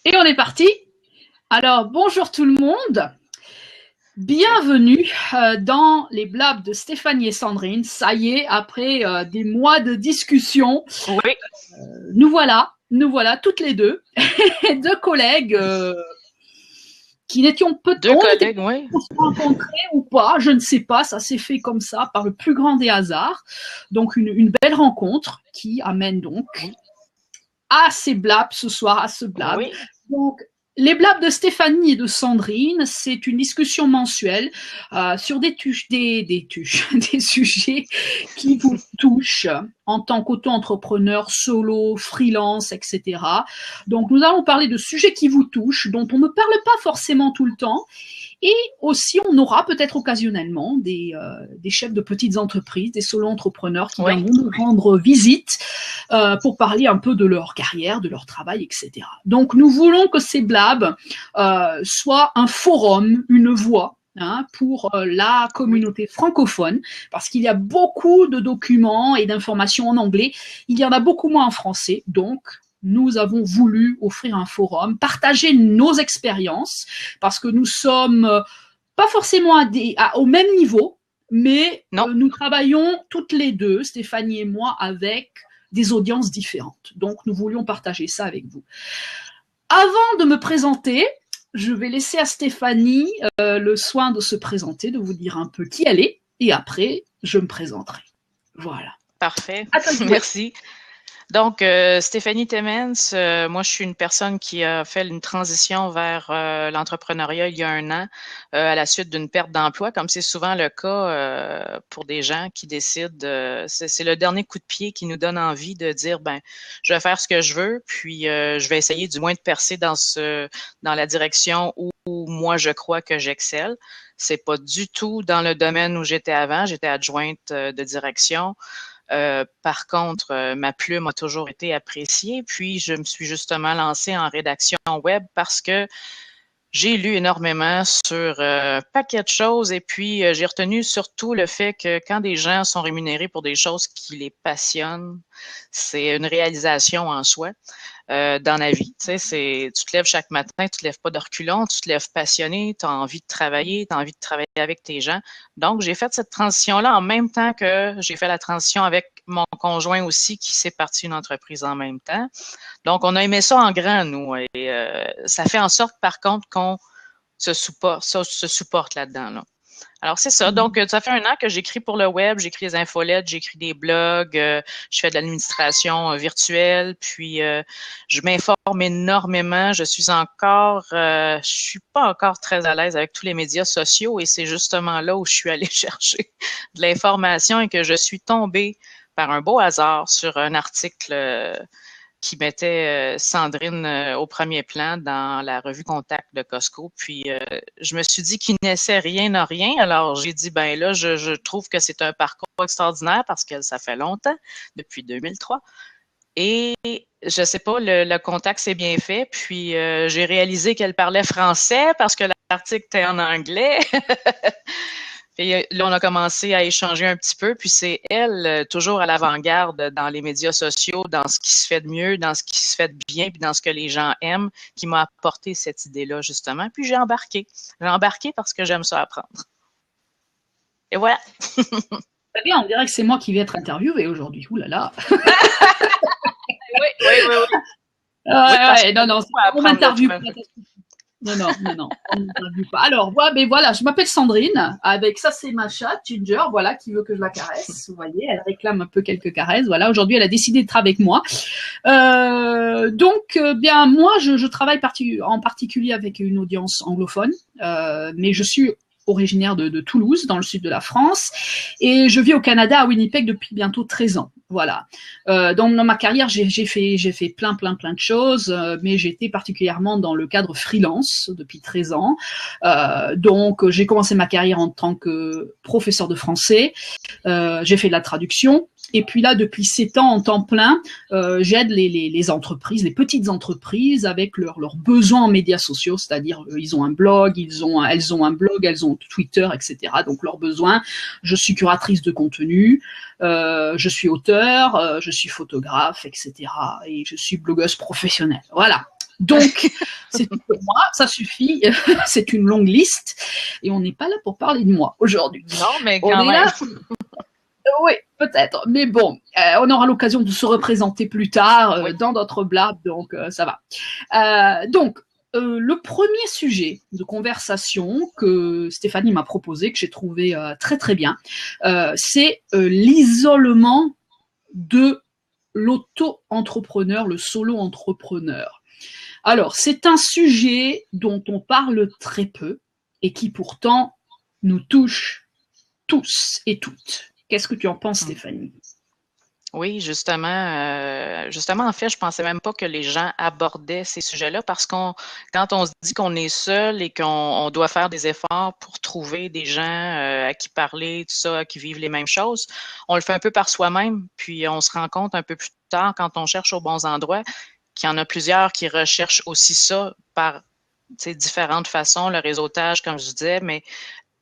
Et on est parti. Alors, bonjour tout le monde. Bienvenue dans les blabs de Stéphanie et Sandrine. Ça y est, après des mois de discussion, Oui. nous voilà toutes les deux, deux collègues qui n'étions Deux on était collègues, oui. pour se rencontrer ou pas, je ne sais pas, ça s'est fait comme ça, par le plus grand des hasards. Donc une belle rencontre qui amène donc à ces blabs ce soir, à ce blab. Oui. Donc, les blabs de Stéphanie et de Sandrine, c'est une discussion mensuelle sur des sujets qui vous touchent en tant qu'auto-entrepreneur, solo, freelance, etc. Donc, nous allons parler de sujets qui vous touchent, dont on ne parle pas forcément tout le temps. Et aussi, on aura peut-être occasionnellement des chefs de petites entreprises, des solo-entrepreneurs qui viendront nous rendre visite pour parler un peu de leur carrière, de leur travail, etc. Donc, nous voulons que ces blabs soient un forum, une voix, pour la communauté francophone, parce qu'il y a beaucoup de documents et d'informations en anglais. Il y en a beaucoup moins en français, donc nous avons voulu offrir un forum, partager nos expériences, parce que nous sommes pas forcément au même niveau, mais nous travaillons toutes les deux, Stéphanie et moi, avec des audiences différentes. Donc, nous voulions partager ça avec vous. Avant de me présenter, je vais laisser à Stéphanie le soin de se présenter, de vous dire un peu qui elle est, et après, je me présenterai. Voilà. Parfait. Merci. Donc, Stéphanie Temens, moi, je suis une personne qui a fait une transition vers l'entrepreneuriat il y a 1 an à la suite d'une perte d'emploi, comme c'est souvent le cas pour des gens qui décident. C'est le dernier coup de pied qui nous donne envie de dire, ben, je vais faire ce que je veux, puis je vais essayer du moins de percer dans la direction où moi, je crois que j'excelle. C'est pas du tout dans le domaine où j'étais avant. J'étais adjointe de direction. Par contre, ma plume a toujours été appréciée. Puis, je me suis justement lancée en rédaction web parce que j'ai lu énormément sur un paquet de choses et puis j'ai retenu surtout le fait que quand des gens sont rémunérés pour des choses qui les passionnent, c'est une réalisation en soi. Dans la vie. Tu sais, tu te lèves chaque matin, tu te lèves pas de reculons, tu te lèves passionné, tu as envie de travailler, tu as envie de travailler avec tes gens. Donc, j'ai fait cette transition-là en même temps que j'ai fait la transition avec mon conjoint aussi qui s'est parti une entreprise en même temps. Donc, on a aimé ça en grand, nous. Et ça fait en sorte, par contre, qu'on se supporte là-dedans. Là. Alors, c'est ça. Donc, ça fait 1 an que j'écris pour le web, j'écris des infolettes, j'écris des blogs, je fais de l'administration virtuelle, puis je m'informe énormément. Je suis pas encore très à l'aise avec tous les médias sociaux et c'est justement là où je suis allée chercher de l'information et que je suis tombée par un beau hasard sur un article qui mettait Sandrine au premier plan dans la revue Contact de Costco. Puis, je me suis dit qu'il naissait rien à rien. Alors, j'ai dit, ben là, je trouve que c'est un parcours extraordinaire parce que ça fait longtemps, depuis 2003. Et je sais pas, le contact s'est bien fait. Puis, j'ai réalisé qu'elle parlait français parce que l'article était en anglais. Et là, on a commencé à échanger un petit peu, puis c'est elle, toujours à l'avant-garde dans les médias sociaux, dans ce qui se fait de mieux, dans ce qui se fait de bien, puis dans ce que les gens aiment, qui m'a apporté cette idée-là, justement. Puis j'ai embarqué. J'ai embarqué parce que j'aime ça apprendre. Et voilà. Très bien, on dirait que c'est moi qui vais être interviewée aujourd'hui. Ouh là là. Oui. Non, on m'interviewe pas. Non, on n'interviewe pas. Alors, voilà, je m'appelle Sandrine. Avec ça, c'est ma chatte, Ginger, voilà, qui veut que je la caresse. Vous voyez, elle réclame un peu quelques caresses. Voilà, aujourd'hui, elle a décidé d'être avec moi. Bien, moi, je travaille en particulier avec une audience anglophone, mais je suis originaire de Toulouse, dans le sud de la France, et je vis au Canada, à Winnipeg, depuis bientôt 13 ans. Voilà. Dans ma carrière, j'ai fait plein de choses, mais j'ai été particulièrement dans le cadre freelance depuis 13 ans. Donc, j'ai commencé ma carrière en tant que professeur de français. J'ai fait de la traduction. Et puis là, depuis 7 ans en temps plein, j'aide les entreprises, les petites entreprises avec leurs besoins en médias sociaux, c'est-à-dire ils ont un blog, elles ont un blog, elles ont Twitter, etc. Donc leurs besoins. Je suis curatrice de contenu, je suis auteur, je suis photographe, etc. Et je suis blogueuse professionnelle. Voilà. Donc, c'est tout pour moi, ça suffit. C'est une longue liste. Et on n'est pas là pour parler de moi aujourd'hui. Non, mais On quand est même. là. Oui, peut-être. Mais bon, on aura l'occasion de se représenter plus tard Oui. dans d'autres blagues, donc ça va. Donc, le premier sujet de conversation que Stéphanie m'a proposé, que j'ai trouvé très très bien, c'est l'isolement de l'auto-entrepreneur, le solo-entrepreneur. Alors, c'est un sujet dont on parle très peu et qui pourtant nous touche tous et toutes. Qu'est-ce que tu en penses, Stéphanie? Oui, justement, en fait, je pensais même pas que les gens abordaient ces sujets-là parce quand on se dit qu'on est seul et qu'on doit faire des efforts pour trouver des gens à qui parler, tout ça, qui vivent les mêmes choses, on le fait un peu par soi-même, puis on se rend compte un peu plus tard quand on cherche aux bons endroits qu'il y en a plusieurs qui recherchent aussi ça par différentes façons, le réseautage, comme je disais, mais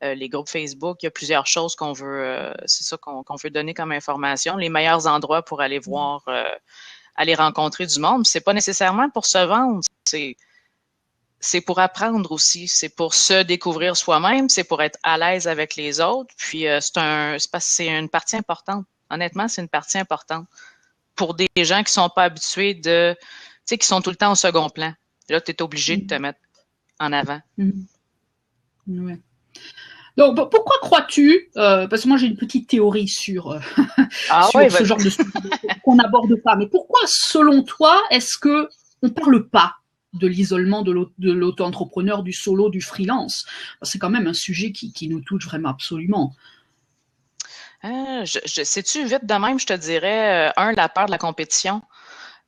les groupes Facebook, il y a plusieurs choses qu'on veut, c'est ça qu'on veut donner comme information. Les meilleurs endroits pour aller voir, aller rencontrer du monde, c'est pas nécessairement pour se vendre, c'est pour apprendre aussi, c'est pour se découvrir soi-même, c'est pour être à l'aise avec les autres. Puis c'est une partie importante. Honnêtement, c'est une partie importante pour des gens qui sont pas habitués qui sont tout le temps au second plan. Là, tu es obligé de te mettre en avant. Ouais. Donc, pourquoi crois-tu, parce que moi j'ai une petite théorie sur, ce genre de sujet qu'on n'aborde pas, mais pourquoi, selon toi, est-ce que on parle pas de l'isolement de l'auto-entrepreneur, du solo, du freelance? C'est quand même un sujet qui nous touche vraiment absolument. Sais-tu, vite de même, je te dirais, la peur de la compétition.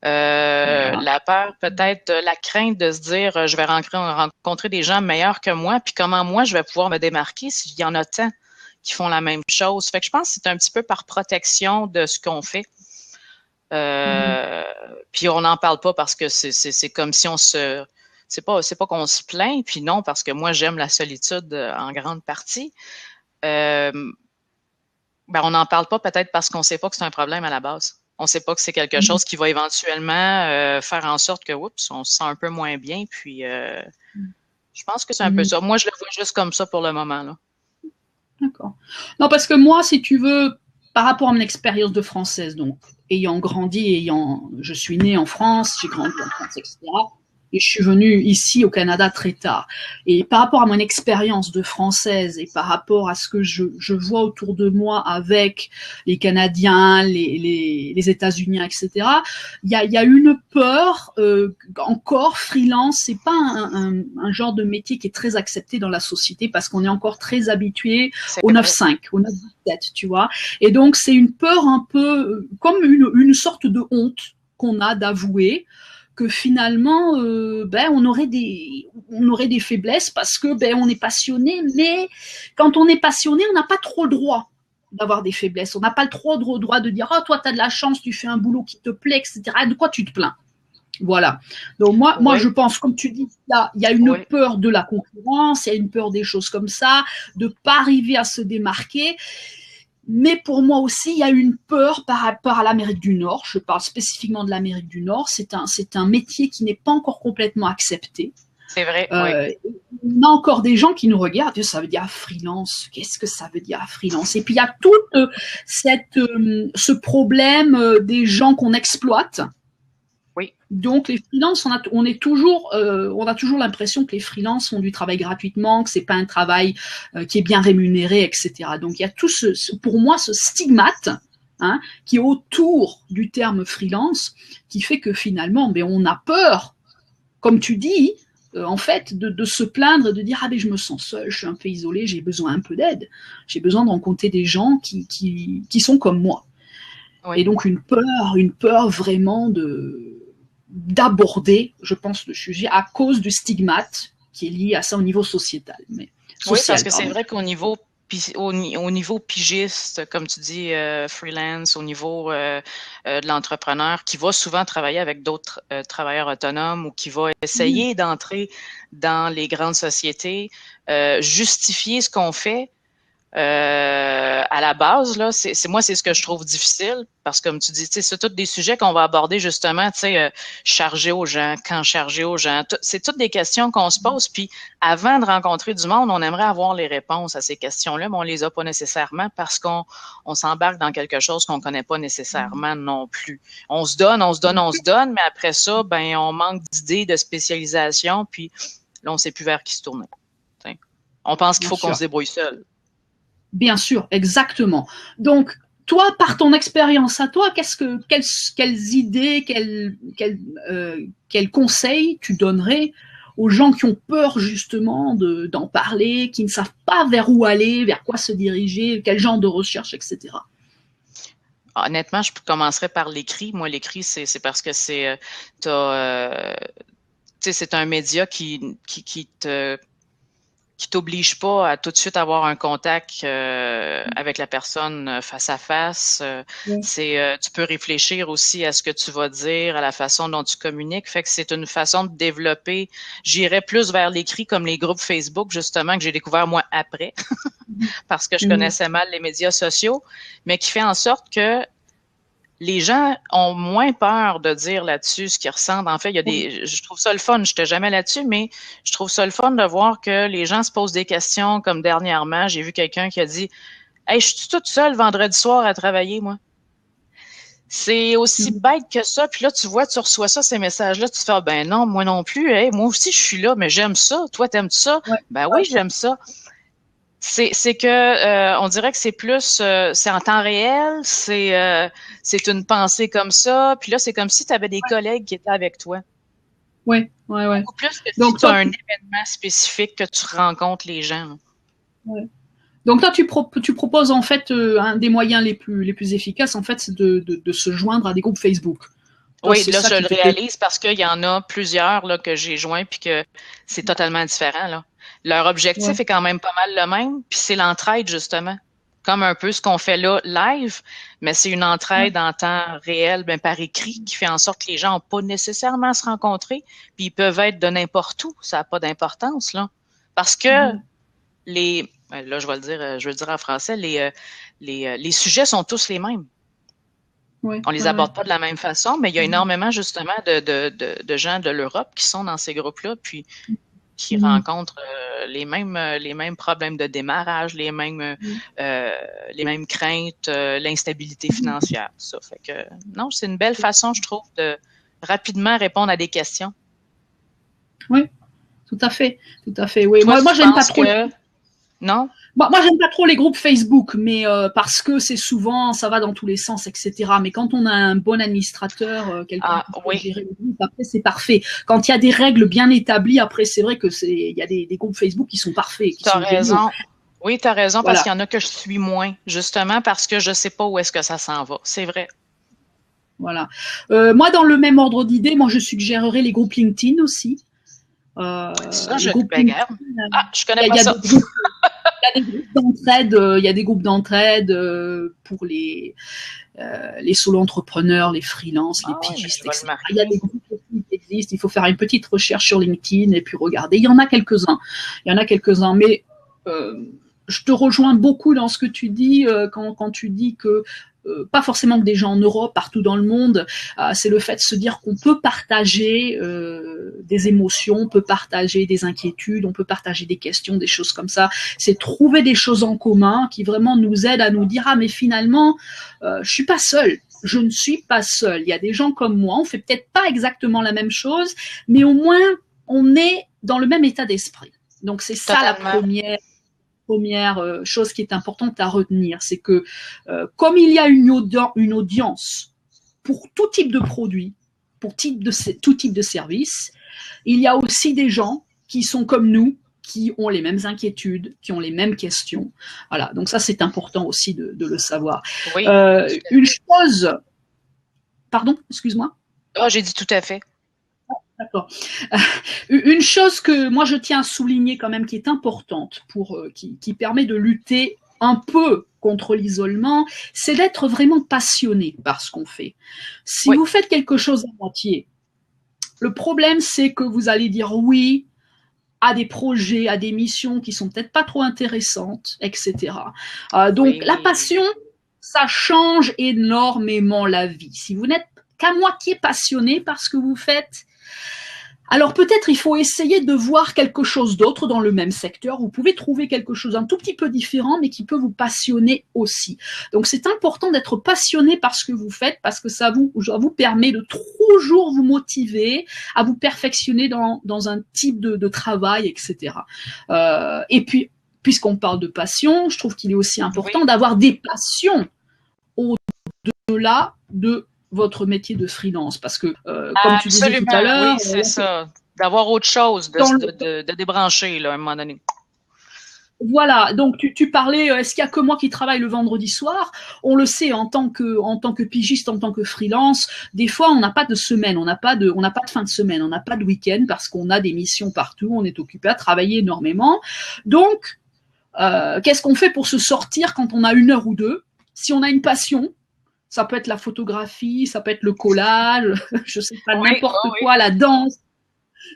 La peur, peut-être la crainte de se dire je vais rencontrer des gens meilleurs que moi, puis comment moi je vais pouvoir me démarquer s'il y en a tant qui font la même chose. Fait que je pense que c'est un petit peu par protection de ce qu'on fait. Puis on n'en parle pas parce que c'est comme si c'est pas qu'on se plaint, puis non, parce que moi j'aime la solitude en grande partie. On n'en parle pas peut-être parce qu'on ne sait pas que c'est un problème à la base. On ne sait pas que c'est quelque chose qui va éventuellement faire en sorte que, oups, on se sent un peu moins bien. Puis, je pense que c'est un peu ça. Moi, je le vois juste comme ça pour le moment, là. D'accord. Non, parce que moi, si tu veux, par rapport à mon expérience de française, donc, ayant grandi, je suis née en France, j'ai grandi en France, etc. Et je suis venue ici au Canada très tard. Et par rapport à mon expérience de française et par rapport à ce que je vois autour de moi avec les Canadiens, les États-Unis, etc., il y a une peur, encore freelance, c'est pas un genre de métier qui est très accepté dans la société parce qu'on est encore très habitué au 9-5, au 9-17, tu vois. Et donc, c'est une peur un peu, comme une sorte de honte qu'on a d'avouer que finalement, on aurait des faiblesses parce que on est passionné, mais quand on est passionné, on n'a pas trop le droit d'avoir des faiblesses. On n'a pas trop le droit de dire « Oh, toi, tu as de la chance, tu fais un boulot qui te plaît, etc. » De quoi tu te plains? Voilà. Donc moi, je pense, comme tu dis, il y a une peur de la concurrence, il y a une peur des choses comme ça, de pas arriver à se démarquer. Mais pour moi aussi, il y a une peur par rapport à l'Amérique du Nord. Je parle spécifiquement de l'Amérique du Nord. C'est un métier qui n'est pas encore complètement accepté. C'est vrai. Il y a encore des gens qui nous regardent. Ça veut dire freelance. Qu'est-ce que ça veut dire freelance? Et puis il y a tout ce problème des gens qu'on exploite. Oui. Donc les freelances, on a toujours l'impression que les freelances font du travail gratuitement, que c'est pas un travail qui est bien rémunéré, etc. Donc il y a tout pour moi ce stigmate qui est autour du terme freelance, qui fait que finalement, on a peur, comme tu dis, en fait, de se plaindre et de dire je me sens seul, je suis un peu isolé, j'ai besoin un peu d'aide, j'ai besoin de rencontrer des gens qui sont comme moi. Oui. Et donc une peur vraiment d'aborder, je pense, le sujet à cause du stigmate qui est lié à ça au niveau sociétal. Mais social, parce que c'est vrai qu'au niveau pigiste, comme tu dis, freelance, au niveau de l'entrepreneur qui va souvent travailler avec d'autres travailleurs autonomes ou qui va essayer d'entrer dans les grandes sociétés, justifier ce qu'on fait, À la base, là, moi, c'est ce que je trouve difficile parce que, comme tu dis, c'est tous des sujets qu'on va aborder justement, charger aux gens, quand charger aux gens. C'est toutes des questions qu'on se pose. Puis, avant de rencontrer du monde, on aimerait avoir les réponses à ces questions-là, mais on les a pas nécessairement parce qu'on s'embarque dans quelque chose qu'on connaît pas nécessairement non plus. On se donne, mais après ça, ben, on manque d'idées, de spécialisation, puis là, on sait plus vers qui se tourner. T'sais. On pense qu'il faut qu'on se débrouille seul. Bien sûr, exactement. Donc, toi, par ton expérience à toi, quelles idées, quels conseils tu donnerais aux gens qui ont peur justement d'en parler, qui ne savent pas vers où aller, vers quoi se diriger, quel genre de recherche, etc. Honnêtement, je commencerai par l'écrit. Moi, l'écrit, c'est parce que c'est un média qui t'oblige pas à tout de suite avoir un contact avec la personne face à face. Tu peux réfléchir aussi à ce que tu vas dire, à la façon dont tu communiques. Fait que c'est une façon de développer. J'irais plus vers l'écrit comme les groupes Facebook, justement, que j'ai découvert moi après, parce que je connaissais mal les médias sociaux, mais qui fait en sorte que les gens ont moins peur de dire là-dessus ce qu'ils ressentent. En fait, je trouve ça le fun. Je n'étais jamais là-dessus, mais je trouve ça le fun de voir que les gens se posent des questions. Comme dernièrement, j'ai vu quelqu'un qui a dit « Hey, je suis toute seule vendredi soir à travailler, moi. » C'est aussi bête que ça. Puis là, tu reçois ça, ces messages-là. Tu te fais « Ben non, moi non plus. Hey, moi aussi, je suis là, mais j'aime ça. Toi, t'aimes-tu ça? Ouais. » Ben oui, j'aime ça. C'est que on dirait que c'est plus c'est en temps réel, c'est une pensée comme ça, puis là c'est comme si tu avais des collègues qui étaient avec toi. Ouais. Beaucoup plus que si tu as un événement spécifique que tu rencontres les gens. Ouais. Donc toi tu proposes en fait un des moyens les plus efficaces en fait, c'est de se joindre à des groupes Facebook. Toi, oui, là je le réalise parce qu'il y en a plusieurs là que j'ai joints puis que c'est totalement différent là. Leur objectif est quand même pas mal le même, puis c'est l'entraide, justement. Comme un peu ce qu'on fait là, live, mais c'est une entraide en temps réel, par écrit, qui fait en sorte que les gens n'ont pas nécessairement à se rencontrer, puis ils peuvent être de n'importe où, ça n'a pas d'importance, là. Parce que là, je vais le dire en français, les sujets sont tous les mêmes. On les aborde pas de la même façon, mais il y a énormément, justement, de gens de l'Europe qui sont dans ces groupes-là, puis qui rencontrent les mêmes problèmes de démarrage, les mêmes craintes, l'instabilité financière, tout ça. Fait que non, c'est une belle façon, je trouve, de rapidement répondre à des questions. Oui, tout à fait. Oui. Toi, moi j'aime pas trop. Non? Moi, j'aime pas trop les groupes Facebook, mais parce que c'est souvent, ça va dans tous les sens, etc. Mais quand on a un bon administrateur, quelqu'un qui peut gérer le groupe, après c'est parfait. Quand il y a des règles bien établies, après c'est vrai que il y a des groupes Facebook qui sont parfaits. T'as raison. Oui, t'as raison, parce qu'il y en a que je suis moins, justement parce que je sais pas où est-ce que ça s'en va. C'est vrai. Voilà. Moi, dans le même ordre d'idée, moi je suggérerais les groupes LinkedIn aussi. Ça, je connais pas ça. Il y a des groupes d'entraide pour les solo-entrepreneurs, les freelances, les pigistes, etc. Il y a des groupes qui existent. Il faut faire une petite recherche sur LinkedIn et puis regarder. Il y en a quelques-uns. Mais je te rejoins beaucoup dans ce que tu dis quand tu dis que pas forcément que des gens en Europe, partout dans le monde, c'est le fait de se dire qu'on peut partager des émotions, on peut partager des inquiétudes, on peut partager des questions, des choses comme ça. C'est trouver des choses en commun qui vraiment nous aident à nous dire « Ah, mais finalement, je suis pas seule. Je ne suis pas seule. Il y a des gens comme moi, on fait peut-être pas exactement la même chose, mais au moins, on est dans le même état d'esprit. » Donc, c'est ça la première chose qui est importante à retenir, c'est que comme il y a une audience pour tout type de produit, pour tout type de service, il y a aussi des gens qui sont comme nous, qui ont les mêmes inquiétudes, qui ont les mêmes questions. Voilà, donc ça c'est important aussi de le savoir. Oui. Une chose, pardon, excuse-moi. Oh, j'ai dit tout à fait. D'accord. Une chose que moi je tiens à souligner quand même qui est importante qui permet de lutter un peu contre l'isolement, c'est d'être vraiment passionné par ce qu'on fait. Si vous faites quelque chose à moitié, le problème c'est que vous allez dire oui, à des projets, à des missions qui sont peut-être pas trop intéressantes, etc. Donc Oui. la passion, ça change énormément la vie. Si vous n'êtes qu'à moitié passionné par ce que vous faites, alors peut-être il faut essayer de voir quelque chose d'autre dans le même secteur. Vous pouvez trouver quelque chose un tout petit peu différent, mais qui peut vous passionner aussi. Donc c'est important d'être passionné par ce que vous faites, parce que ça vous permet de toujours vous motiver à vous perfectionner dans un type de travail, etc. Et puis, puisqu'on parle de passion, je trouve qu'il est aussi important d'avoir des passions au-delà de votre métier de freelance, parce que comme tu disais tout à l'heure, oui, c'est ça, d'avoir autre chose, de débrancher là, à un moment donné. Voilà, donc tu parlais, est-ce qu'il y a que moi qui travaille le vendredi soir? On le sait, en tant que pigiste, en tant que freelance, des fois on n'a pas de semaine, on n'a pas de fin de semaine, on n'a pas de week-end, parce qu'on a des missions partout, on est occupé à travailler énormément. Donc, qu'est-ce qu'on fait pour se sortir quand on a 1 heure ou 2? Si on a une passion, ça peut être la photographie, ça peut être le collage, je sais pas, n'importe quoi, la danse.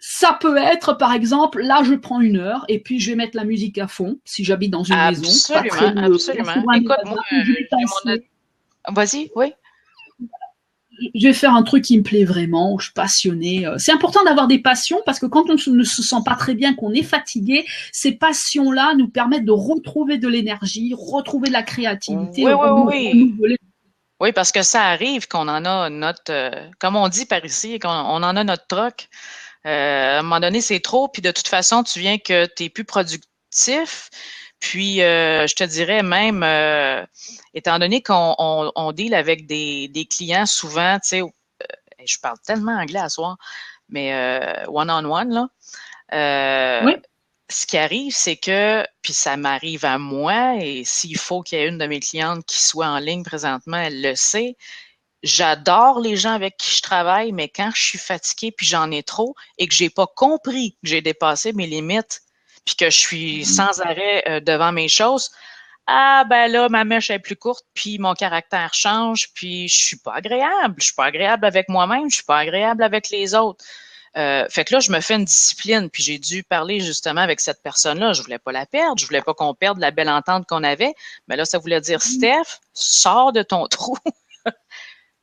Ça peut être, par exemple, là, je prends 1 heure et puis je vais mettre la musique à fond, si j'habite dans une maison. Absolument. Écoute, moi, vas-y, oui. Je vais faire un truc qui me plaît vraiment, où je suis passionnée. C'est important d'avoir des passions, parce que quand on ne se sent pas très bien, qu'on est fatigué, ces passions-là nous permettent de retrouver de l'énergie, retrouver de la créativité. Oui, parce que ça arrive qu'on en a comme on dit par ici, qu'on en a notre troc. À un moment donné, c'est trop, puis de toute façon, tu viens que tu n'es plus productif. Puis, je te dirais même, étant donné qu'on deal avec des clients souvent, tu sais, je parle tellement anglais à soir, mais one-on-one, là, ce qui arrive, c'est que, puis ça m'arrive à moi, et s'il faut qu'il y ait une de mes clientes qui soit en ligne présentement, elle le sait, j'adore les gens avec qui je travaille, mais quand je suis fatiguée puis j'en ai trop et que j'ai pas compris que j'ai dépassé mes limites puis que je suis sans arrêt devant mes choses, ah ben là, ma mèche est plus courte puis mon caractère change puis je suis pas agréable. Je suis pas agréable avec moi-même, je suis pas agréable avec les autres. Fait que là, je me fais une discipline, puis j'ai dû parler justement avec cette personne-là. Je voulais pas la perdre, je voulais pas qu'on perde la belle entente qu'on avait, mais là, ça voulait dire, Steph, sors de ton trou,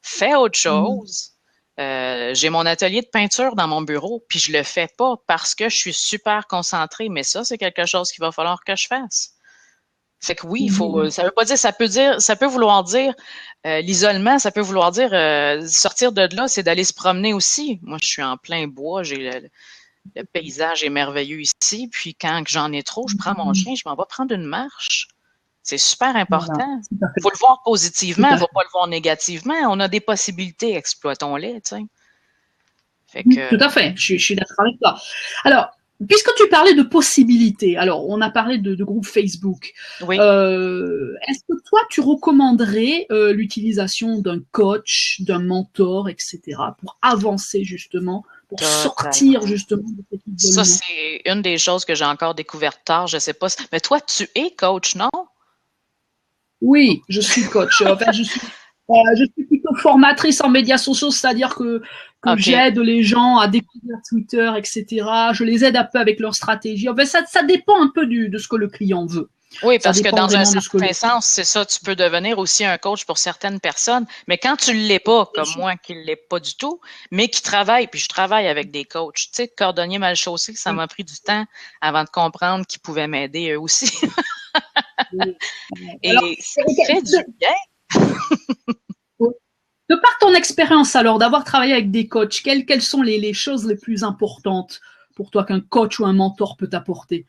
fais autre chose. J'ai mon atelier de peinture dans mon bureau, puis je le fais pas parce que je suis super concentrée, mais ça, c'est quelque chose qu'il va falloir que je fasse. Fait que oui, il faut. Ça veut pas dire, ça peut vouloir dire l'isolement, ça peut vouloir dire sortir de là, c'est d'aller se promener aussi. Moi, je suis en plein bois, j'ai le paysage est merveilleux ici, puis quand j'en ai trop, je prends mon chien, je m'en vais prendre une marche. C'est super important. Il faut le voir positivement, il ne faut pas le voir négativement. On a des possibilités, exploitons-les, tu sais. Tout à fait, je suis d'accord avec toi. Alors, puisque tu parlais de possibilités, alors on a parlé de groupe Facebook. Oui. Est-ce que toi, tu recommanderais l'utilisation d'un coach, d'un mentor, etc., pour avancer justement, pour sortir justement de cet isolement? Ça, c'est une des choses que j'ai encore découvertes tard, je ne sais pas. Mais toi, tu es coach, non? Oui, je suis coach. Enfin, je suis plutôt formatrice en médias sociaux, c'est-à-dire que j'aide les gens à découvrir Twitter, etc. Je les aide un peu avec leur stratégie. Enfin, ça dépend un peu de ce que le client veut. Oui, parce que dans un certain sens, c'est ça, tu peux devenir aussi un coach pour certaines personnes, mais quand tu ne l'es pas, comme moi qui ne l'ai pas du tout, mais qui travaille, puis je travaille avec des coachs. Tu sais, cordonnier mal chaussé, ça m'a pris du temps avant de comprendre qu'ils pouvaient m'aider eux aussi. Et ça fait du bien. De par ton expérience alors, d'avoir travaillé avec des coachs, quelles sont les choses les plus importantes pour toi qu'un coach ou un mentor peut t'apporter?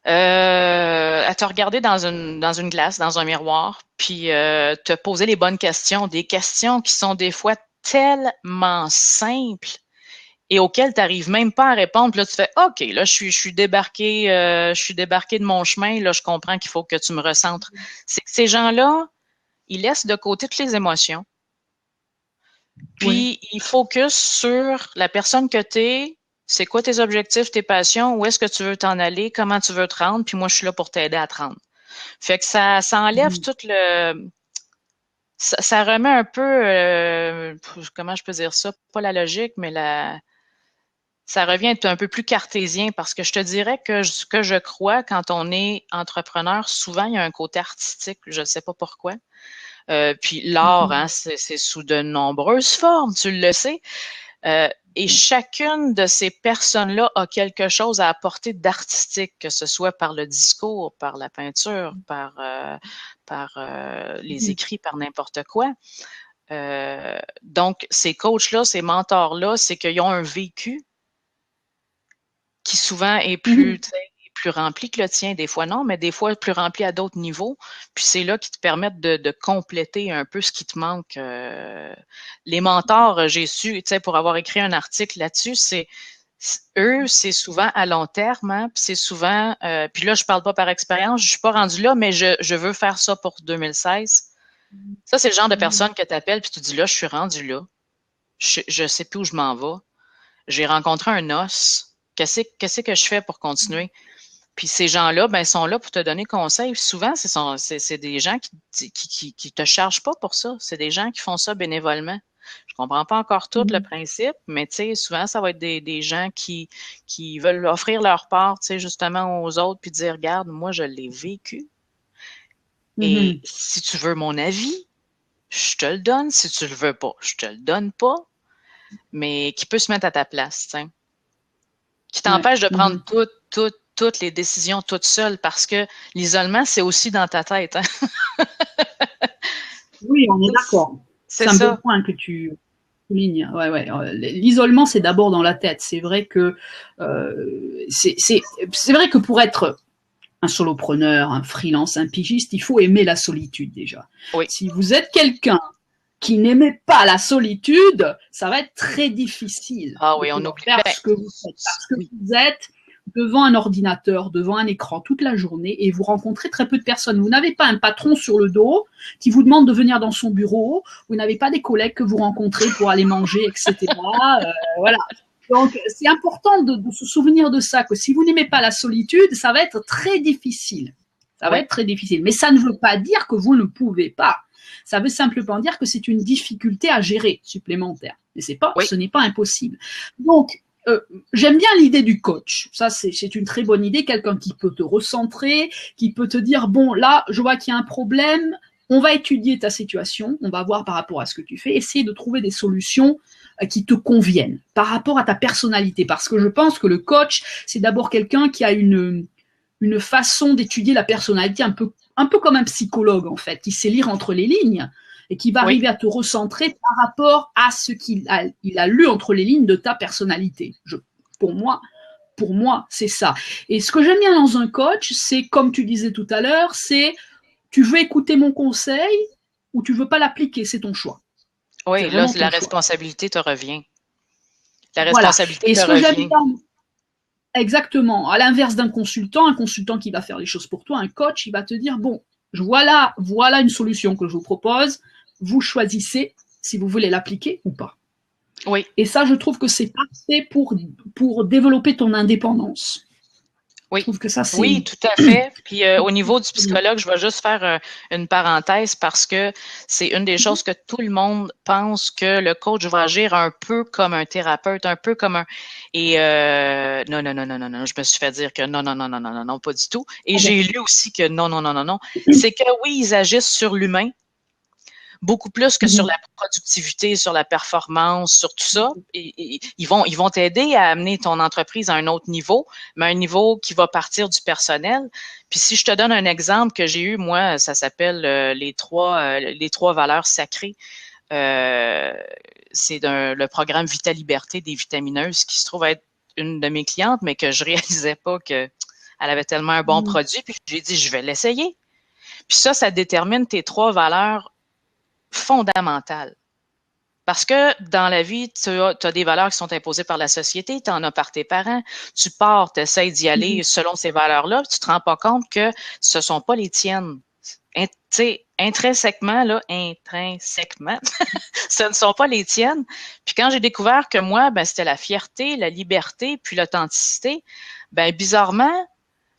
À te regarder dans une glace, dans un miroir, puis te poser les bonnes questions, des questions qui sont des fois tellement simples et auxquelles tu n'arrives même pas à répondre. Puis là, tu fais OK, là, je suis débarqué de mon chemin, là, je comprends qu'il faut que tu me recentres. C'est que ces gens-là, ils laissent de côté toutes les émotions. Puis, ils focusent sur la personne que tu es, c'est quoi tes objectifs, tes passions, où est-ce que tu veux t'en aller, comment tu veux te rendre, puis moi, je suis là pour t'aider à te rendre. Fait que ça enlève tout le... Ça remet un peu, comment je peux dire ça, pas la logique, mais ça revient à être un peu plus cartésien parce que je te dirais que ce que je crois quand on est entrepreneur, souvent il y a un côté artistique, je ne sais pas pourquoi. Puis l'art, hein, c'est sous de nombreuses formes, tu le sais. Et chacune de ces personnes-là a quelque chose à apporter d'artistique, que ce soit par le discours, par la peinture, par les écrits, par n'importe quoi. Donc, ces coachs-là, ces mentors-là, c'est qu'ils ont un vécu qui souvent est plus, plus rempli que le tien. Des fois, non, mais des fois, plus rempli à d'autres niveaux. Puis c'est là qui te permettent de compléter un peu ce qui te manque. Les mentors, j'ai su, tu sais, pour avoir écrit un article là-dessus, eux, c'est souvent à long terme, hein, puis c'est souvent, puis là, je parle pas par expérience, je suis pas rendue là, mais je veux faire ça pour 2016. Ça, c'est le genre de personne que tu appelles, puis tu dis là, je suis rendue là. Je sais plus où je m'en vais. J'ai rencontré un os. Qu'est-ce que je fais pour continuer? Puis ces gens-là, ben, sont là pour te donner conseil. Souvent, c'est des gens qui te chargent pas pour ça. C'est des gens qui font ça bénévolement. Je comprends pas encore tout le principe, mais tu sais, souvent, ça va être des gens qui veulent offrir leur part, tu sais, justement aux autres, puis dire, regarde, moi, je l'ai vécu. Et si tu veux mon avis, je te le donne. Si tu le veux pas, je te le donne pas. Mais qui peut se mettre à ta place, tu sais. Qui t'empêche de prendre toutes les décisions toute seule parce que l'isolement, c'est aussi dans ta tête. Hein? Oui, on est d'accord. C'est un bon point que tu soulignes. Ouais. L'isolement, c'est d'abord dans la tête. C'est vrai que c'est vrai que pour être un solopreneur, un freelance, un pigiste, il faut aimer la solitude déjà. Oui. Si vous êtes quelqu'un qui n'aimait pas la solitude, ça va être très difficile. Ah oui, on oublie faire ce que vous faites. Parce que vous êtes devant un ordinateur, devant un écran toute la journée et vous rencontrez très peu de personnes. Vous n'avez pas un patron sur le dos qui vous demande de venir dans son bureau. Vous n'avez pas des collègues que vous rencontrez pour aller manger, etc. Voilà. Donc, c'est important de se souvenir de ça, que si vous n'aimez pas la solitude, ça va être très difficile. Ça va être très difficile. Mais ça ne veut pas dire que vous ne pouvez pas. Ça veut simplement dire que c'est une difficulté à gérer supplémentaire. Mais ce n'est pas impossible. Donc, j'aime bien l'idée du coach. Ça, c'est une très bonne idée. Quelqu'un qui peut te recentrer, qui peut te dire, bon, là, je vois qu'il y a un problème. On va étudier ta situation. On va voir par rapport à ce que tu fais. Essayer de trouver des solutions qui te conviennent par rapport à ta personnalité. Parce que je pense que le coach, c'est d'abord quelqu'un qui a une façon d'étudier la personnalité un peu comme un psychologue, en fait, qui sait lire entre les lignes et qui va arriver à te recentrer par rapport à ce qu'il a lu entre les lignes de ta personnalité. Pour moi, c'est ça. Et ce que j'aime bien dans un coach, c'est, comme tu disais tout à l'heure, c'est tu veux écouter mon conseil ou tu veux pas l'appliquer, c'est ton choix. Oui, là, la responsabilité te revient. La responsabilité te revient. Exactement. À l'inverse d'un consultant, un consultant qui va faire les choses pour toi, un coach, il va te dire, bon, voilà une solution que je vous propose, vous choisissez si vous voulez l'appliquer ou pas. Oui. Et ça, je trouve que c'est parfait pour développer ton indépendance. Oui. Je trouve que ça, c'est... Oui, tout à fait. Puis au niveau du psychologue, je vais juste faire une parenthèse parce que c'est une des choses que tout le monde pense que le coach va agir un peu comme un thérapeute, un peu comme un... Et non, je me suis fait dire que non, pas du tout. Et j'ai lu aussi que non. C'est que oui, ils agissent sur l'humain, beaucoup plus que sur la productivité, sur la performance, sur tout ça. Et ils vont t'aider à amener ton entreprise à un autre niveau, mais un niveau qui va partir du personnel. Puis si je te donne un exemple que j'ai eu, moi, ça s'appelle les trois valeurs sacrées. C'est le programme Vita Liberté des vitamineuses qui se trouve être une de mes clientes, mais que je réalisais pas qu'elle avait tellement un bon produit. Puis j'ai dit, je vais l'essayer. Puis ça détermine tes 3 valeurs fondamentale. Parce que dans la vie, tu as des valeurs qui sont imposées par la société, tu en as par tes parents, tu pars, tu essaies d'y aller selon ces valeurs-là, tu te rends pas compte que ce sont pas les tiennes. Intrinsèquement, ce ne sont pas les tiennes. Puis quand j'ai découvert que moi, ben, c'était la fierté, la liberté, puis l'authenticité, ben, bizarrement,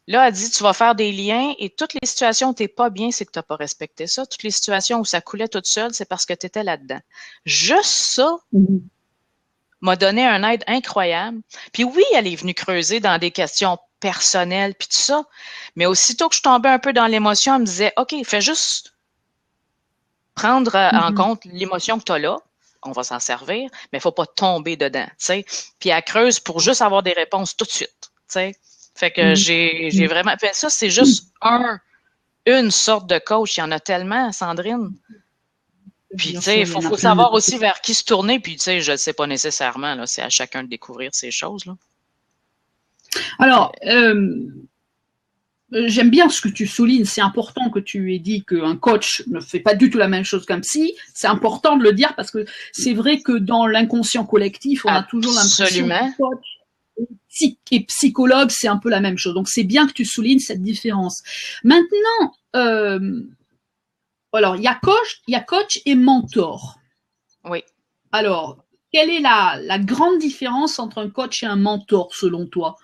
là, elle dit, tu vas faire des liens et toutes les situations où tu n'es pas bien, c'est que tu n'as pas respecté ça. Toutes les situations où ça coulait toute seule, c'est parce que tu étais là-dedans. Juste ça m'a donné un aide incroyable. Puis oui, elle est venue creuser dans des questions personnelles, puis tout ça. Mais aussitôt que je tombais un peu dans l'émotion, elle me disait, OK, fais juste prendre en compte l'émotion que tu as là. On va s'en servir, mais il ne faut pas tomber dedans, tu sais. Puis elle creuse pour juste avoir des réponses tout de suite, tu sais. Fait que j'ai vraiment fait ça, c'est juste une sorte de coach. Il y en a tellement, Sandrine. Puis, tu sais, il faut savoir aussi vers qui se tourner. Puis, tu sais, je ne sais pas nécessairement, là, c'est à chacun de découvrir ces choses, là. Alors, j'aime bien ce que tu soulignes. C'est important que tu aies dit qu'un coach ne fait pas du tout la même chose qu'un psy. C'est important de le dire parce que c'est vrai que dans l'inconscient collectif, on a toujours l'impression que coach et psychologue, c'est un peu la même chose. Donc, c'est bien que tu soulignes cette différence. Maintenant, alors, il y a coach et mentor. Oui. Alors, quelle est la grande différence entre un coach et un mentor, selon toi?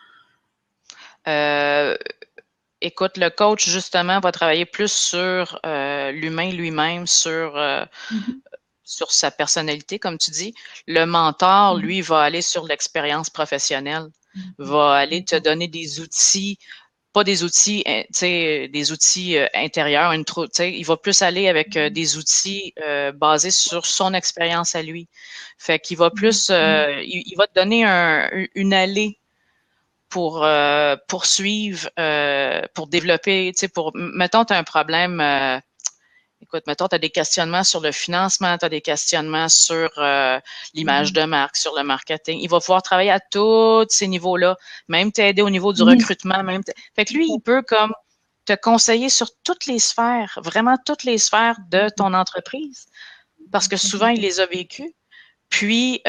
Écoute, le coach, justement, va travailler plus sur l'humain lui-même, sur sa personnalité, comme tu dis. Le mentor, lui, va aller sur l'expérience professionnelle, va aller te donner des outils, pas des outils, tu sais, des outils intérieurs, tu sais, il va plus aller avec des outils basés sur son expérience à lui. Fait qu'il va plus, il va te donner une allée pour poursuivre, pour développer, tu sais, mettons, tu as un problème, écoute, mettons, tu as des questionnements sur le financement, tu as des questionnements sur l'image de marque, sur le marketing. Il va pouvoir travailler à tous ces niveaux-là, même t'aider au niveau du recrutement. Fait que lui, il peut comme te conseiller sur toutes les sphères, vraiment toutes les sphères de ton entreprise, parce que souvent, il les a vécues. Puis,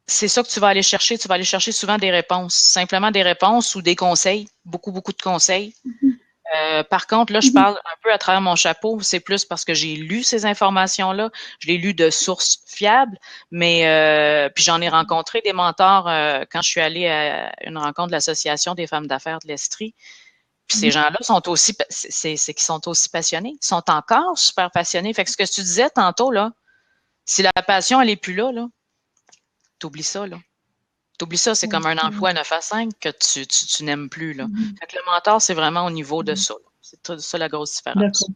c'est ça que tu vas aller chercher. Tu vas aller chercher souvent des réponses, simplement des réponses ou des conseils, beaucoup de conseils. Par contre, là, je parle un peu à travers mon chapeau. C'est plus parce que j'ai lu ces informations-là. Je l'ai lu de sources fiables, mais puis j'en ai rencontré des mentors quand je suis allée à une rencontre de l'Association des femmes d'affaires de l'Estrie. Puis ces gens-là sont aussi, c'est qu'ils sont aussi passionnés. Ils sont encore super passionnés. Fait que ce que tu disais tantôt, là, si la passion, elle est plus là, t'oublies ça, là. T'oublies ça, c'est comme un emploi 9 à 5 que tu n'aimes plus, là. Fait que le mentor, c'est vraiment au niveau de ça. C'est ça la grosse différence. D'accord.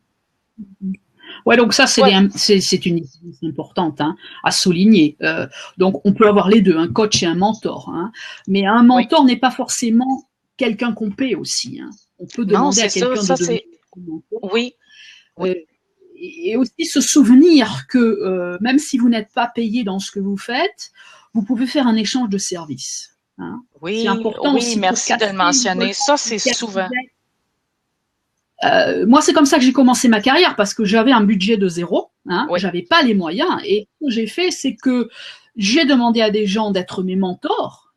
Ouais, donc ça, c'est une différence importante à souligner. Donc, on peut avoir les deux, un coach et un mentor. Mais un mentor n'est pas forcément quelqu'un qu'on paie aussi. On peut demander à quelqu'un de devenir un mentor. Oui. Et aussi se souvenir que même si vous n'êtes pas payé dans ce que vous faites, vous pouvez faire un échange de services. Oui, c'est important aussi. Merci de le mentionner. Ça, c'est souvent. Moi, c'est comme ça que j'ai commencé ma carrière parce que j'avais un budget de zéro. J'avais pas les moyens. Et ce que j'ai fait, c'est que j'ai demandé à des gens d'être mes mentors.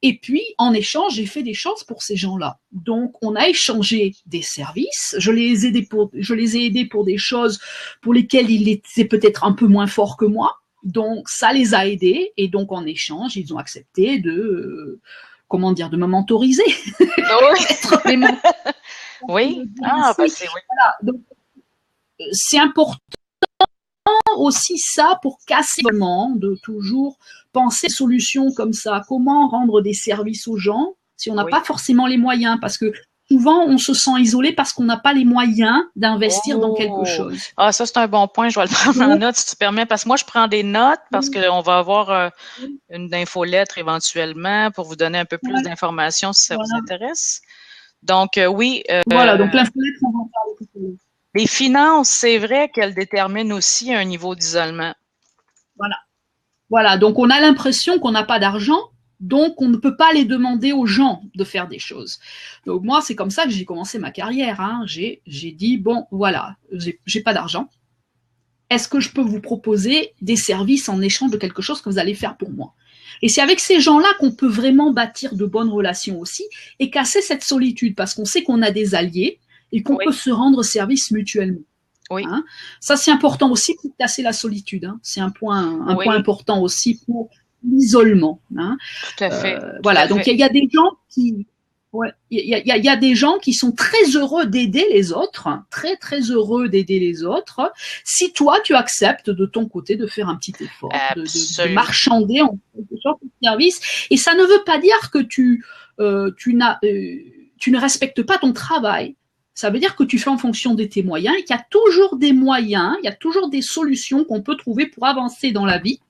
Et puis, en échange, j'ai fait des choses pour ces gens-là. Donc, on a échangé des services. Je les ai aidés pour des choses pour lesquelles ils étaient peut-être un peu moins forts que moi. Donc, ça les a aidés. Et donc, en échange, ils ont accepté de me mentoriser. Être mes mentors. Oui. C'est oui. Voilà. Donc, c'est important aussi ça pour casser le moment de toujours penser solutions comme ça. Comment rendre des services aux gens si on n'a pas forcément les moyens, parce que souvent on se sent isolé parce qu'on n'a pas les moyens d'investir dans quelque chose. Ah, ça c'est un bon point. Je vais le prendre en note si tu permets, parce que moi je prends des notes parce qu'on va avoir une infolettre éventuellement pour vous donner un peu plus d'informations si ça vous intéresse. Donc oui. Voilà, donc l'infolettre, on va en parler tout à l'heure. Les finances, c'est vrai qu'elles déterminent aussi un niveau d'isolement. Voilà, donc on a l'impression qu'on n'a pas d'argent, donc on ne peut pas les demander aux gens de faire des choses. Donc moi, c'est comme ça que j'ai commencé ma carrière. J'ai dit, bon, voilà, j'ai pas d'argent. Est-ce que je peux vous proposer des services en échange de quelque chose que vous allez faire pour moi? Et c'est avec ces gens-là qu'on peut vraiment bâtir de bonnes relations aussi et casser cette solitude, parce qu'on sait qu'on a des alliés et qu'on peut se rendre service mutuellement. Oui. Ça, c'est important aussi pour casser la solitude. C'est un point important aussi pour l'isolement. Tout à fait. Voilà, donc il y a des gens qui Ouais, il y a des gens qui sont très heureux d'aider les autres, hein, très très heureux d'aider les autres. Si toi tu acceptes de ton côté de faire un petit effort, de marchander en quelque sorte ton service, et ça ne veut pas dire que tu ne respectes pas ton travail. Ça veut dire que tu fais en fonction de tes moyens et qu'il y a toujours des moyens, il y a toujours des solutions qu'on peut trouver pour avancer dans la vie.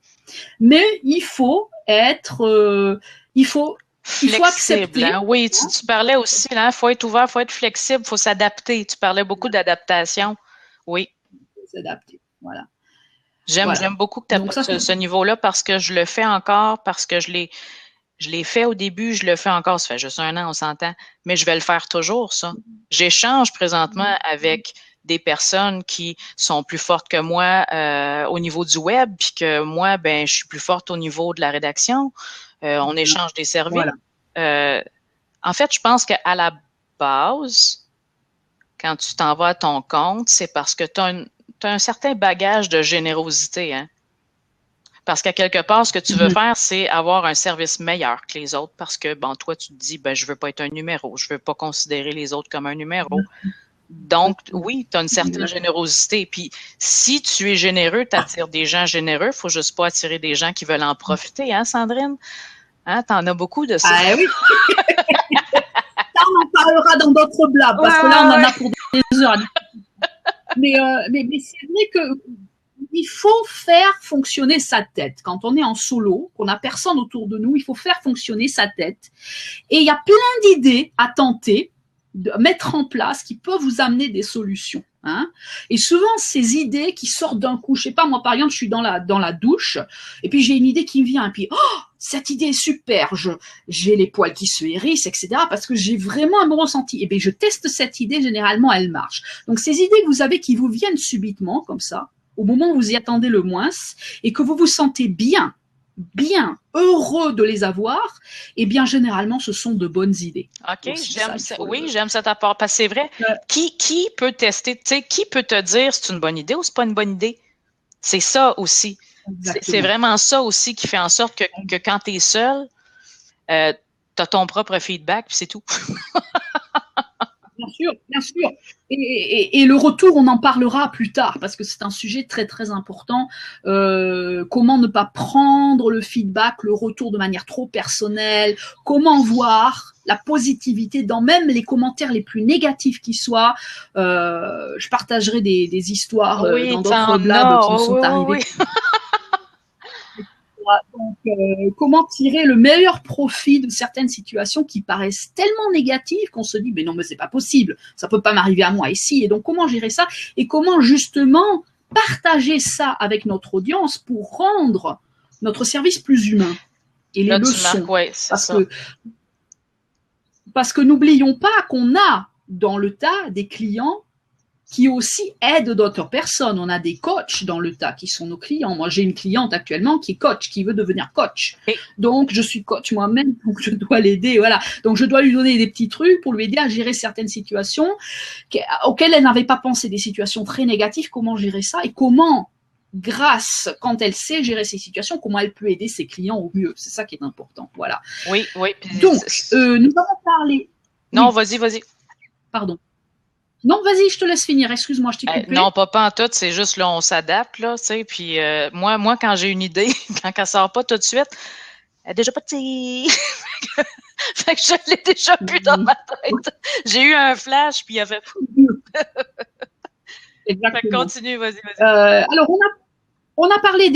Mais il faut être, il faut flexible, hein? Oui, tu parlais aussi, il faut être ouvert, il faut être flexible, il faut s'adapter. Tu parlais beaucoup d'adaptation. Oui. S'adapter, voilà. J'aime beaucoup que tu aies ce niveau-là parce que je le fais encore, parce que je l'ai fait au début, je le fais encore, ça fait juste 1 an, on s'entend, mais je vais le faire toujours, ça. J'échange présentement avec des personnes qui sont plus fortes que moi au niveau du web, puis que moi, ben, je suis plus forte au niveau de la rédaction. On échange des services. Voilà. En fait, je pense qu'à la base, quand tu t'en vas à ton compte, c'est parce que tu as un certain bagage de générosité, hein? Parce qu'à quelque part, ce que tu veux faire, c'est avoir un service meilleur que les autres parce que, bon, toi, tu te dis, ben, je veux pas être un numéro, je veux pas considérer les autres comme un numéro. Donc, oui, tu as une certaine générosité. Puis, si tu es généreux, tu attires des gens généreux. Il faut juste pas attirer des gens qui veulent en profiter, hein, Sandrine? Hein, t'en as beaucoup de ça. Ah oui! Ça, on en parlera dans d'autres blagues, parce que là, on en a pour des heures. Mais c'est vrai que il faut faire fonctionner sa tête. Quand on est en solo, qu'on n'a personne autour de nous, il faut faire fonctionner sa tête. Et il y a plein d'idées à tenter, de mettre en place, qui peuvent vous amener des solutions. Hein. Et souvent, ces idées qui sortent d'un coup, je sais pas, moi par exemple, je suis dans la douche, et puis j'ai une idée qui me vient, et puis, oh, cette idée est super, j'ai les poils qui se hérissent, etc., parce que j'ai vraiment un bon ressenti. Et bien, je teste cette idée, généralement, elle marche. Donc, ces idées que vous avez qui vous viennent subitement, comme ça, au moment où vous y attendez le moins, et que vous vous sentez bien, heureux de les avoir, eh bien, généralement, ce sont de bonnes idées. OK, j'aime cet apport, parce que c'est vrai, qui peut tester, tu sais, qui peut te dire si c'est une bonne idée ou c'est pas une bonne idée? C'est ça aussi. C'est vraiment ça aussi qui fait en sorte que quand tu es seul, tu as ton propre feedback, puis c'est tout. Bien sûr, bien sûr. Et le retour, on en parlera plus tard, parce que c'est un sujet très, très important. Comment ne pas prendre le feedback, le retour de manière trop personnelle, comment voir la positivité dans même les commentaires les plus négatifs qui soient. Je partagerai des histoires dans d'autres blagues qui me sont arrivées. Oui. Donc, comment tirer le meilleur profit de certaines situations qui paraissent tellement négatives qu'on se dit mais non, mais c'est pas possible, ça peut pas m'arriver à moi ici. Et donc comment gérer ça et comment justement partager ça avec notre audience pour rendre notre service plus humain et les leçons. Parce que n'oublions pas qu'on a dans le tas des clients qui aussi aident d'autres personnes. On a des coachs dans le tas qui sont nos clients. Moi, j'ai une cliente actuellement qui est coach, qui veut devenir coach. Donc, je suis coach moi-même, donc je dois l'aider. Voilà. Donc, je dois lui donner des petits trucs pour lui aider à gérer certaines situations auxquelles elle n'avait pas pensé, des situations très négatives. Comment gérer ça et comment, quand elle sait gérer ces situations, comment elle peut aider ses clients au mieux. C'est ça qui est important. Voilà. Oui. Donc, nous avons parlé. Non, oui. Vas-y. Pardon. Non, vas-y, je te laisse finir. Excuse-moi, je t'ai coupé. Non, pas en tout. C'est juste là, on s'adapte, là, tu sais. Puis moi, quand j'ai une idée, quand elle sort pas tout de suite, elle est déjà partie. Fait que je l'ai déjà plus dans ma tête. J'ai eu un flash, puis il y avait. Fait que continue, vas-y. Alors, on a parlé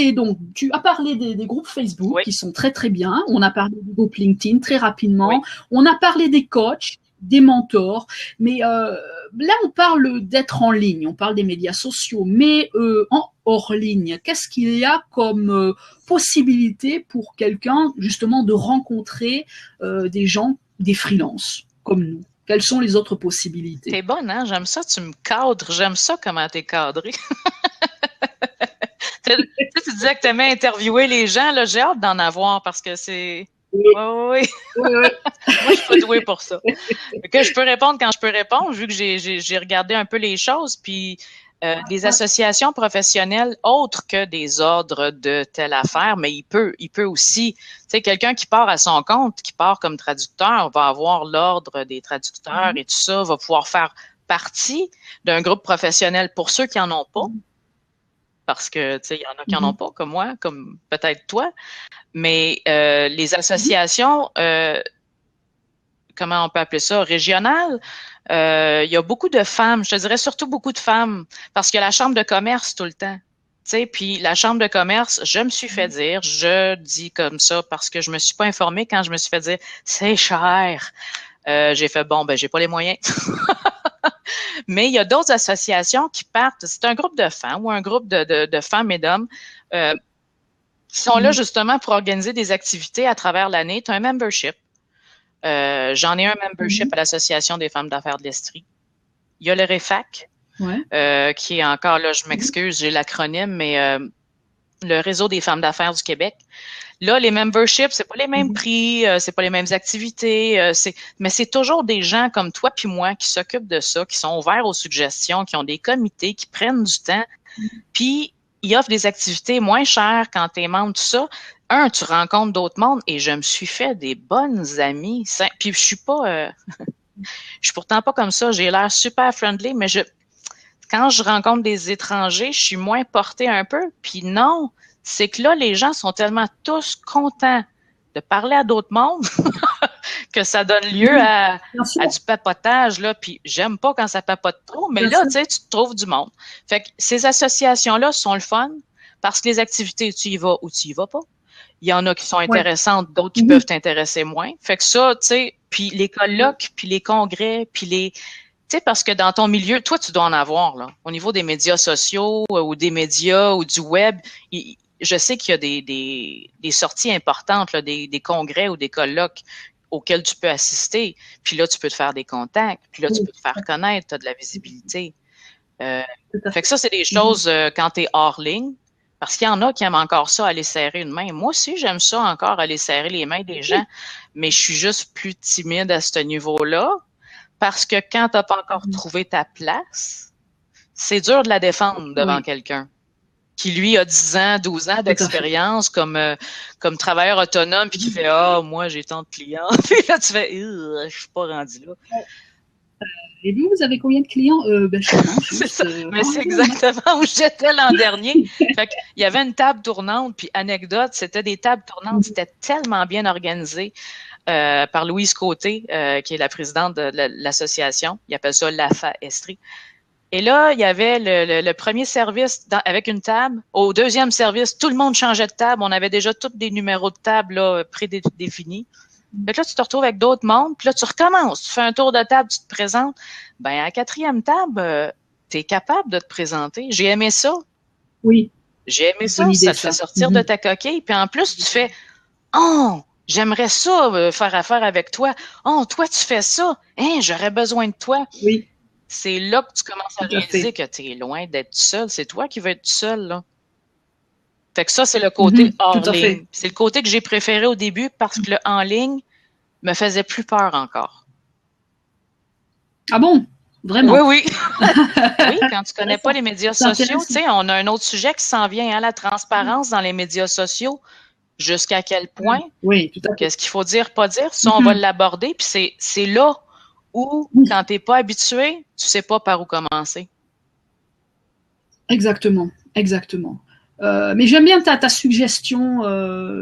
tu as parlé des groupes Facebook qui sont très très bien. On a parlé des groupes LinkedIn très rapidement. Oui. On a parlé des coachs, des mentors, mais là on parle d'être en ligne, on parle des médias sociaux, mais en hors ligne, qu'est-ce qu'il y a comme possibilité pour quelqu'un justement de rencontrer des gens, des freelances comme nous? Quelles sont les autres possibilités? T'es bonne, hein? J'aime ça, tu me cadres, j'aime ça comment t'es cadré. Tu disais que t'aimais interviewer les gens, là, j'ai hâte d'en avoir parce que c'est... Oui. Moi, je suis pas douée pour ça. Que je peux répondre quand je peux répondre, vu que j'ai regardé un peu les choses. Puis, des associations professionnelles autres que des ordres de telle affaire, mais il peut aussi, tu sais, quelqu'un qui part à son compte, qui part comme traducteur, va avoir l'ordre des traducteurs et tout ça, va pouvoir faire partie d'un groupe professionnel pour ceux qui en ont pas. Parce que, tu sais, il y en a qui n'en ont pas, comme moi, comme peut-être toi. Mais les associations, comment on peut appeler ça, régionales, il y a beaucoup de femmes, je te dirais surtout beaucoup de femmes, parce qu'il y a la chambre de commerce tout le temps. Tu sais, puis la chambre de commerce, je me suis fait dire, je dis comme ça parce que je me suis pas informée quand je me suis fait dire, c'est cher. J'ai fait, bon, ben j'ai pas les moyens. Mais il y a d'autres associations qui partent, c'est un groupe de femmes ou un groupe de femmes et d'hommes qui sont là justement pour organiser des activités à travers l'année. Tu as un membership. J'en ai un membership à l'Association des femmes d'affaires de l'Estrie. Il y a le REFAC, qui est encore là, je m'excuse, j'ai l'acronyme, mais le Réseau des femmes d'affaires du Québec. Là, les memberships, c'est pas les mêmes prix, c'est pas les mêmes activités, mais c'est toujours des gens comme toi puis moi qui s'occupent de ça, qui sont ouverts aux suggestions, qui ont des comités, qui prennent du temps, puis ils offrent des activités moins chères quand t'es membre, tout ça. Tu rencontres d'autres mondes et je me suis fait des bonnes amies. Puis je suis pas, je suis pourtant pas comme ça. J'ai l'air super friendly, mais quand je rencontre des étrangers, je suis moins portée un peu. Puis non, c'est que là, les gens sont tellement tous contents de parler à d'autres mondes que ça donne lieu à du papotage, là. Puis j'aime pas quand ça papote trop, mais là, tu sais, tu trouves du monde. Fait que ces associations-là sont le fun parce que les activités, tu y vas ou tu y vas pas. Il y en a qui sont intéressantes, d'autres qui peuvent t'intéresser moins. Fait que ça, tu sais, puis les colloques, puis les congrès, puis les... Tu sais, parce que dans ton milieu, toi, tu dois en avoir, là. Au niveau des médias sociaux ou des médias ou du web, je sais qu'il y a des sorties importantes, là, des congrès ou des colloques auxquels tu peux assister. Puis là, tu peux te faire des contacts. Puis là, tu peux te faire connaître. Tu as de la visibilité. Fait que ça, c'est des choses quand tu es hors ligne. Parce qu'il y en a qui aiment encore ça, aller serrer une main. Moi aussi, j'aime ça encore, aller serrer les mains des gens. Mais je suis juste plus timide à ce niveau-là. Parce que quand tu n'as pas encore trouvé ta place, c'est dur de la défendre devant quelqu'un qui, lui, a 10 ans, 12 ans d'expérience comme travailleur autonome puis qui fait « Ah, moi, j'ai tant de clients. » Puis là, tu fais « Je suis pas rendu là. » Et vous avez combien de clients? Ben, je sais pas. C'est ça. Mais c'est exactement où j'étais l'an dernier. Fait qu'il y avait une table tournante, puis anecdote, c'était des tables tournantes, c'était tellement bien organisé par Louise Côté, qui est la présidente de l'association. Ils appellent ça l'AFA Estrie. Et là, il y avait le premier service avec une table. Au deuxième service, tout le monde changeait de table. On avait déjà tous des numéros de table là, prédéfinis. Fait que là, tu te retrouves avec d'autres mondes, puis là, tu recommences. Tu fais un tour de table, tu te présentes. Ben, à la quatrième table, tu es capable de te présenter. J'ai aimé ça. Oui. J'ai aimé ça. Ça te fait sortir de ta coquille. Puis en plus, tu fais « Oh, j'aimerais ça faire affaire avec toi. Oh, toi, tu fais ça. Hein, j'aurais besoin de toi. » Oui. C'est là que tu commences à réaliser que tu es loin d'être seul. C'est toi qui veux être seul, là. Fait que ça, c'est le côté hors ligne. C'est le côté que j'ai préféré au début parce que le en ligne me faisait plus peur encore. Ah bon? Vraiment? Oui, oui. Oui, quand tu connais pas les médias sociaux, tu sais, on a un autre sujet qui s'en vient, hein, la transparence dans les médias sociaux. Jusqu'à quel point? Oui, tout à fait. Qu'est-ce qu'il faut dire, pas dire? Ça, on va l'aborder. Puis c'est là où, quand tu n'es pas habitué, tu sais pas par où commencer. Exactement, exactement. Mais j'aime bien ta suggestion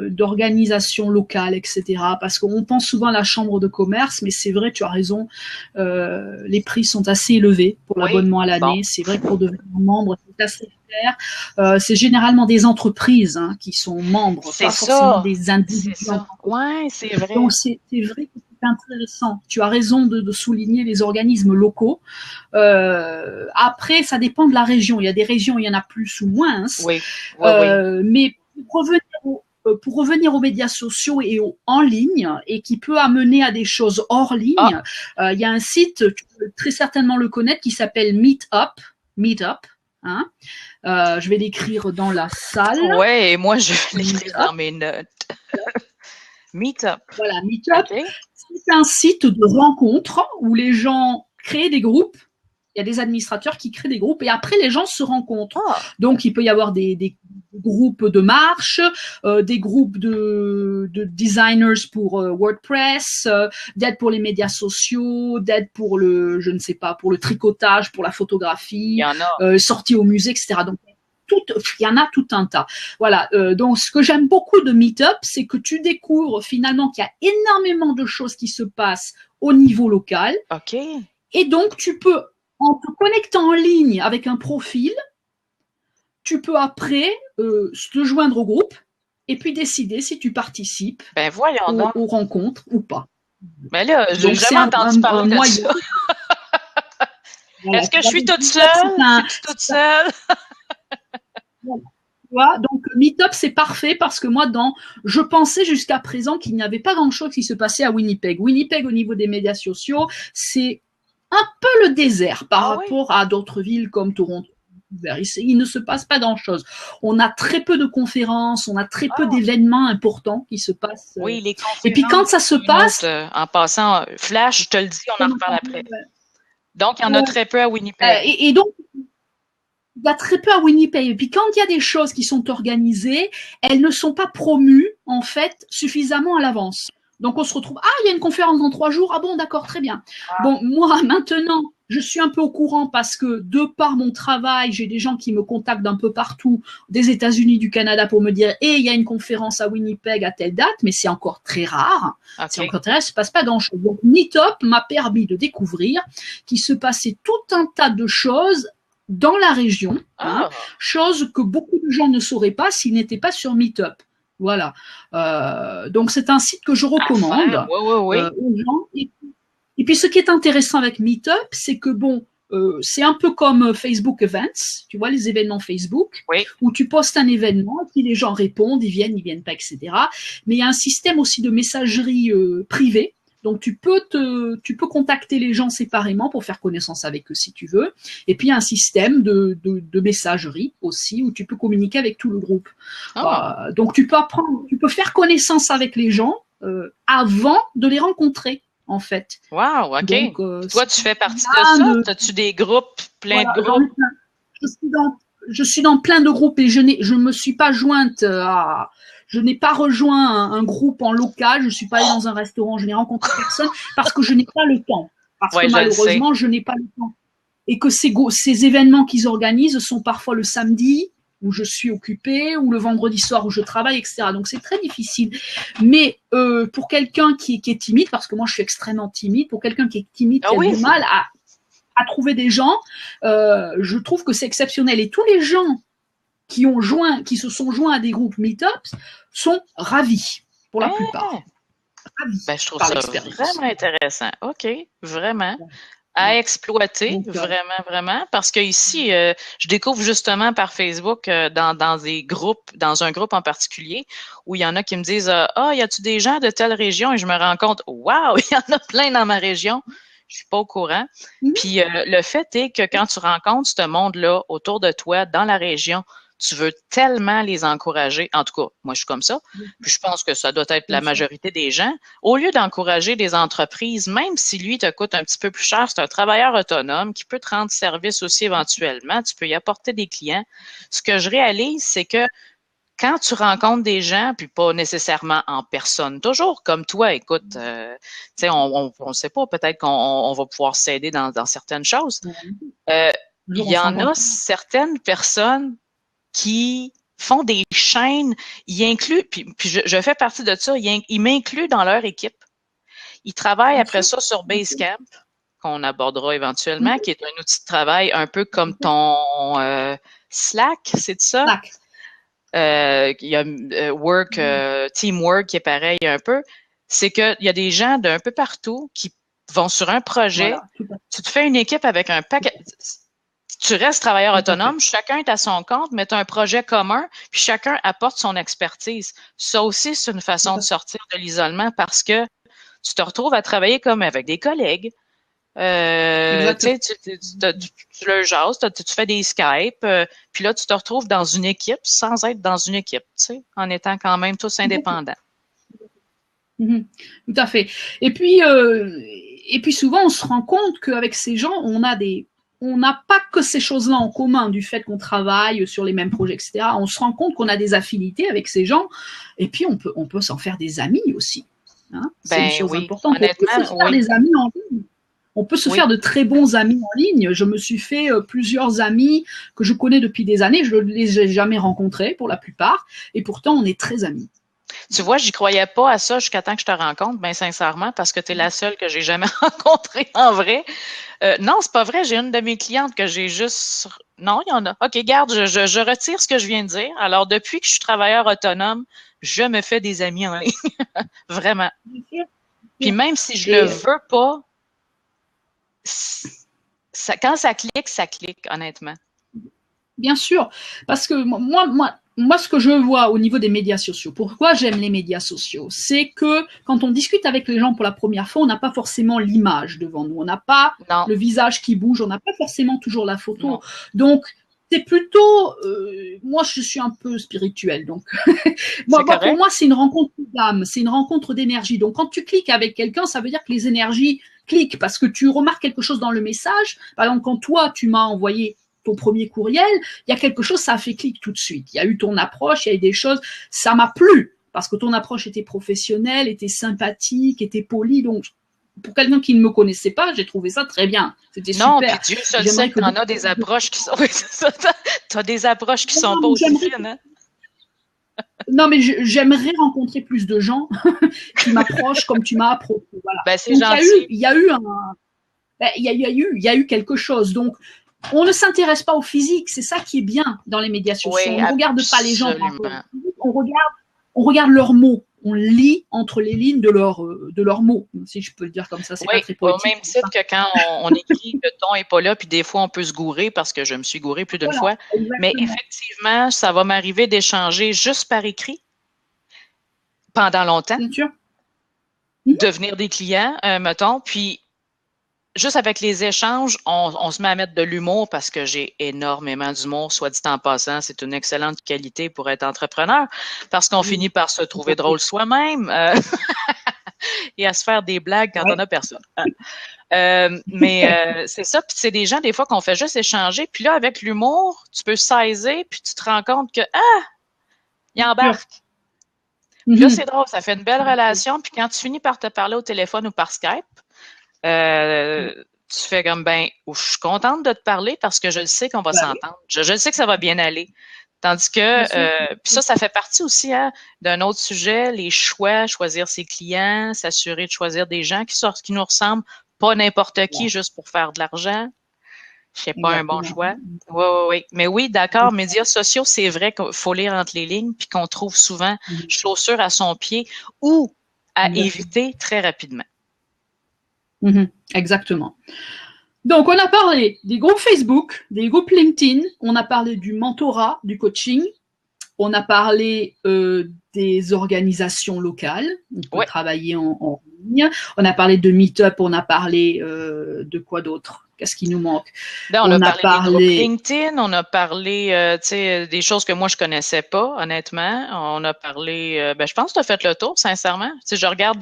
d'organisation locale, etc. Parce qu'on pense souvent à la chambre de commerce, mais c'est vrai, tu as raison, les prix sont assez élevés pour l'abonnement à l'année. C'est vrai que pour devenir membre, c'est assez cher. C'est généralement des entreprises qui sont membres, pas forcément des individus. Oui, c'est vrai. Donc c'est vrai que c'est intéressant. Tu as raison de souligner les organismes locaux. Après, ça dépend de la région. Il y a des régions où il y en a plus ou moins. Oui. Mais pour revenir aux médias sociaux et en ligne, et qui peut amener à des choses hors ligne, il y a un site, tu peux très certainement le connaître, qui s'appelle Meetup. Hein. Je vais l'écrire dans la salle. Oui, et moi, je vais l'écrire dans mes notes. Meetup. Voilà, Meetup. Okay. C'est un site de rencontre où les gens créent des groupes Il y a des administrateurs qui créent des groupes et après les gens se rencontrent. Ah. Donc il peut y avoir des groupes de marche, des groupes de designers pour WordPress, d'aide pour les médias sociaux, d'aide pour le, je ne sais pas, pour le tricotage, pour la photographie, Il y en a. sortie au musée, etc. Donc il y en a tout un tas. Voilà. Donc ce que j'aime beaucoup de Meetup, c'est que tu découvres finalement qu'il y a énormément de choses qui se passent au niveau local. OK. Et donc tu peux, en te connectant en ligne avec un profil, tu peux après te joindre au groupe et puis décider si tu participes Ben voyons donc. aux rencontres ou pas. Mais là, j'ai Donc, jamais entendu parler de moyen. ça. Voilà. Est-ce que je suis toute seule? Je suis toute seule? Voilà. Donc Meetup, c'est parfait parce que moi, je pensais jusqu'à présent qu'il n'y avait pas grand-chose qui se passait à Winnipeg. Winnipeg, au niveau des médias sociaux, c'est un peu le désert par rapport à d'autres villes comme Toronto. Il ne se passe pas grand-chose. On a très peu de conférences, on a très peu d'événements importants qui se passent. Oui, les conférences. Et puis quand ça se passe... en passant, Flash, je te le dis, on en reparle après. Donc, il y en a très peu à Winnipeg. Et donc, il y a très peu à Winnipeg. Et puis quand il y a des choses qui sont organisées, elles ne sont pas promues, en fait, suffisamment à l'avance. Donc on se retrouve, il y a une conférence dans 3 jours, bon, d'accord, très bien. Bon, moi, maintenant, je suis un peu au courant parce que de par mon travail, j'ai des gens qui me contactent d'un peu partout, des États-Unis, du Canada, pour me dire, il y a une conférence à Winnipeg à telle date, mais c'est encore très rare. Okay. C'est encore très rare, il ne se passe pas grand-chose. Donc Meetup m'a permis de découvrir qu'il se passait tout un tas de choses dans la région, chose que beaucoup de gens ne sauraient pas s'ils n'étaient pas sur Meetup. Voilà. Donc c'est un site que je recommande aux gens. Et puis ce qui est intéressant avec Meetup, c'est que c'est un peu comme Facebook Events, tu vois, les événements Facebook, où tu postes un événement, et puis les gens répondent, ils viennent pas, etc. Mais il y a un système aussi de messagerie privée. Donc tu peux contacter les gens séparément pour faire connaissance avec eux si tu veux. Et puis il y a un système de messagerie aussi où tu peux communiquer avec tout le groupe. Donc tu peux faire connaissance avec les gens avant de les rencontrer en fait. Wow, ok. Donc, toi tu fais partie de ça? As-tu des groupes, plein de groupes? Je suis dans plein de groupes et je me suis pas jointe à. Je n'ai pas rejoint un groupe en local, je suis pas allée dans un restaurant, je n'ai rencontré personne parce que je n'ai pas le temps. Parce que malheureusement, je n'ai pas le temps. Et que ces événements qu'ils organisent sont parfois le samedi où je suis occupée ou le vendredi soir où je travaille, etc. Donc c'est très difficile. Mais pour quelqu'un qui est timide, parce que moi je suis extrêmement timide, pour quelqu'un qui est timide, qui a du mal à trouver des gens, je trouve que c'est exceptionnel. Et tous les gens qui se sont joints à des groupes Meetup sont ravis, pour la plupart. Ravis je trouve ça vraiment intéressant. OK, vraiment. À exploiter, vraiment, parce que ici, je découvre justement par Facebook dans des groupes, dans un groupe en particulier, où il y en a qui me disent y a-tu des gens de telle région? Et je me rends compte, waouh, il y en a plein dans ma région. Je suis pas au courant. Puis le fait est que quand tu rencontres ce monde-là autour de toi, dans la région, tu veux tellement les encourager. En tout cas, moi, je suis comme ça. Puis je pense que ça doit être la majorité des gens. Au lieu d'encourager des entreprises, même si lui te coûte un petit peu plus cher, c'est un travailleur autonome qui peut te rendre service aussi éventuellement. Tu peux y apporter des clients. Ce que je réalise, c'est que quand tu rencontres des gens, puis pas nécessairement en personne, toujours comme toi, écoute, tu sais, on ne sait pas, peut-être qu'on va pouvoir s'aider dans certaines choses. Il y en a certaines personnes qui font des chaînes, ils incluent, puis je fais partie de ça, ils m'incluent dans leur équipe. Ils travaillent après ça sur Basecamp, qu'on abordera éventuellement, qui est un outil de travail un peu comme ton Slack, c'est ça? Slack. Il y a Teamwork qui est pareil un peu. C'est qu'il y a des gens d'un peu partout qui vont sur un projet. Voilà. Tu te fais une équipe avec un paquet. Tu restes travailleur autonome, chacun est à son compte, mais tu as un projet commun, puis chacun apporte son expertise. Ça aussi, c'est une façon de sortir de l'isolement parce que tu te retrouves à travailler comme avec des collègues. Tu leur jases, tu fais des Skype, puis là, tu te retrouves dans une équipe sans être dans une équipe, en étant quand même tous indépendants. Tout à fait. Et puis souvent, on se rend compte qu'avec ces gens, on a des on n'a pas que ces choses-là en commun, du fait qu'on travaille sur les mêmes projets, etc. On se rend compte qu'on a des affinités avec ces gens, et puis on peut s'en faire des amis aussi. Hein, c'est une chose importante. Honnêtement, on peut se faire des amis en ligne. On peut se faire de très bons amis en ligne. Je me suis fait plusieurs amis que je connais depuis des années. Je ne les ai jamais rencontrés pour la plupart, et pourtant on est très amis. Tu vois, j'y croyais pas à ça jusqu'à temps que je te rencontre, bien sincèrement, parce que tu es la seule que j'ai jamais rencontrée en vrai. Non, c'est pas vrai. J'ai une de mes clientes que j'ai juste... Non, il y en a. OK, garde, je retire ce que je viens de dire. Alors, depuis que je suis travailleur autonome, je me fais des amis en ligne. Vraiment. Puis même si je le veux pas, quand ça clique, honnêtement. Bien sûr. Parce que moi, ce que je vois au niveau des médias sociaux, pourquoi j'aime les médias sociaux, c'est que quand on discute avec les gens pour la première fois, on n'a pas forcément l'image devant nous, on n'a pas le visage qui bouge, on n'a pas forcément toujours la photo. Non. Donc, c'est plutôt, moi, je suis un peu spirituelle, donc pour moi, c'est une rencontre d'âme, c'est une rencontre d'énergie. Donc, quand tu cliques avec quelqu'un, ça veut dire que les énergies cliquent parce que tu remarques quelque chose dans le message. Par exemple, quand toi, tu m'as envoyé ton premier courriel, il y a quelque chose, ça a fait clic tout de suite. Il y a eu ton approche, il y a eu des choses, ça m'a plu, parce que ton approche était professionnelle, était sympathique, était polie, donc pour quelqu'un qui ne me connaissait pas, j'ai trouvé ça très bien. C'était super. Non, puis Dieu seul sait que t'en as des approches qui sont... Oui, c'est ça. T'as des approches qui sont pas aussi fines, hein? Non, mais j'aimerais rencontrer plus de gens qui m'approchent comme tu m'as approché. Voilà. Ben, c'est gentil. Il y a eu quelque chose, donc on ne s'intéresse pas au physique, c'est ça qui est bien dans les médias sociaux. Oui, on ne regarde pas les gens, on regarde leurs mots, on lit entre les lignes de leurs mots, si je peux le dire comme ça, c'est pas très poétique. Au même titre que quand on écrit, le ton n'est pas là, puis des fois on peut se gourer parce que je me suis gourée plus d'une fois. Exactement. Mais effectivement, ça va m'arriver d'échanger juste par écrit pendant longtemps. Bien sûr. Devenir des clients, mettons, puis juste avec les échanges, on se met à mettre de l'humour parce que j'ai énormément d'humour, soit dit en passant, c'est une excellente qualité pour être entrepreneur parce qu'on finit par se trouver drôle soi-même et à se faire des blagues quand on n'a personne. Mais c'est ça, puis c'est des gens des fois qu'on fait juste échanger, puis là avec l'humour, tu peux saisir, puis tu te rends compte que il embarque. Puis là c'est drôle, ça fait une belle relation, puis quand tu finis par te parler au téléphone ou par Skype, tu fais comme, je suis contente de te parler parce que je sais qu'on va s'entendre. Je sais que ça va bien aller. Tandis que, puis ça fait partie aussi d'un autre sujet, les choix, choisir ses clients, s'assurer de choisir des gens qui nous ressemblent, pas n'importe qui juste pour faire de l'argent. C'est pas un bon choix. Oui. Mais oui, d'accord, médias sociaux, c'est vrai qu'il faut lire entre les lignes puis qu'on trouve souvent chaussures à son pied ou à éviter très rapidement. Exactement. Donc, on a parlé des groupes Facebook, des groupes LinkedIn, on a parlé du mentorat, du coaching, on a parlé des organisations locales, on peut travailler en ligne, on a parlé de Meetup, on a parlé de quoi d'autre? Qu'est-ce qui nous manque? On a parlé des groupes LinkedIn, on a parlé des choses que moi je connaissais pas, honnêtement. On a parlé, je pense que tu as fait le tour, sincèrement. Je regarde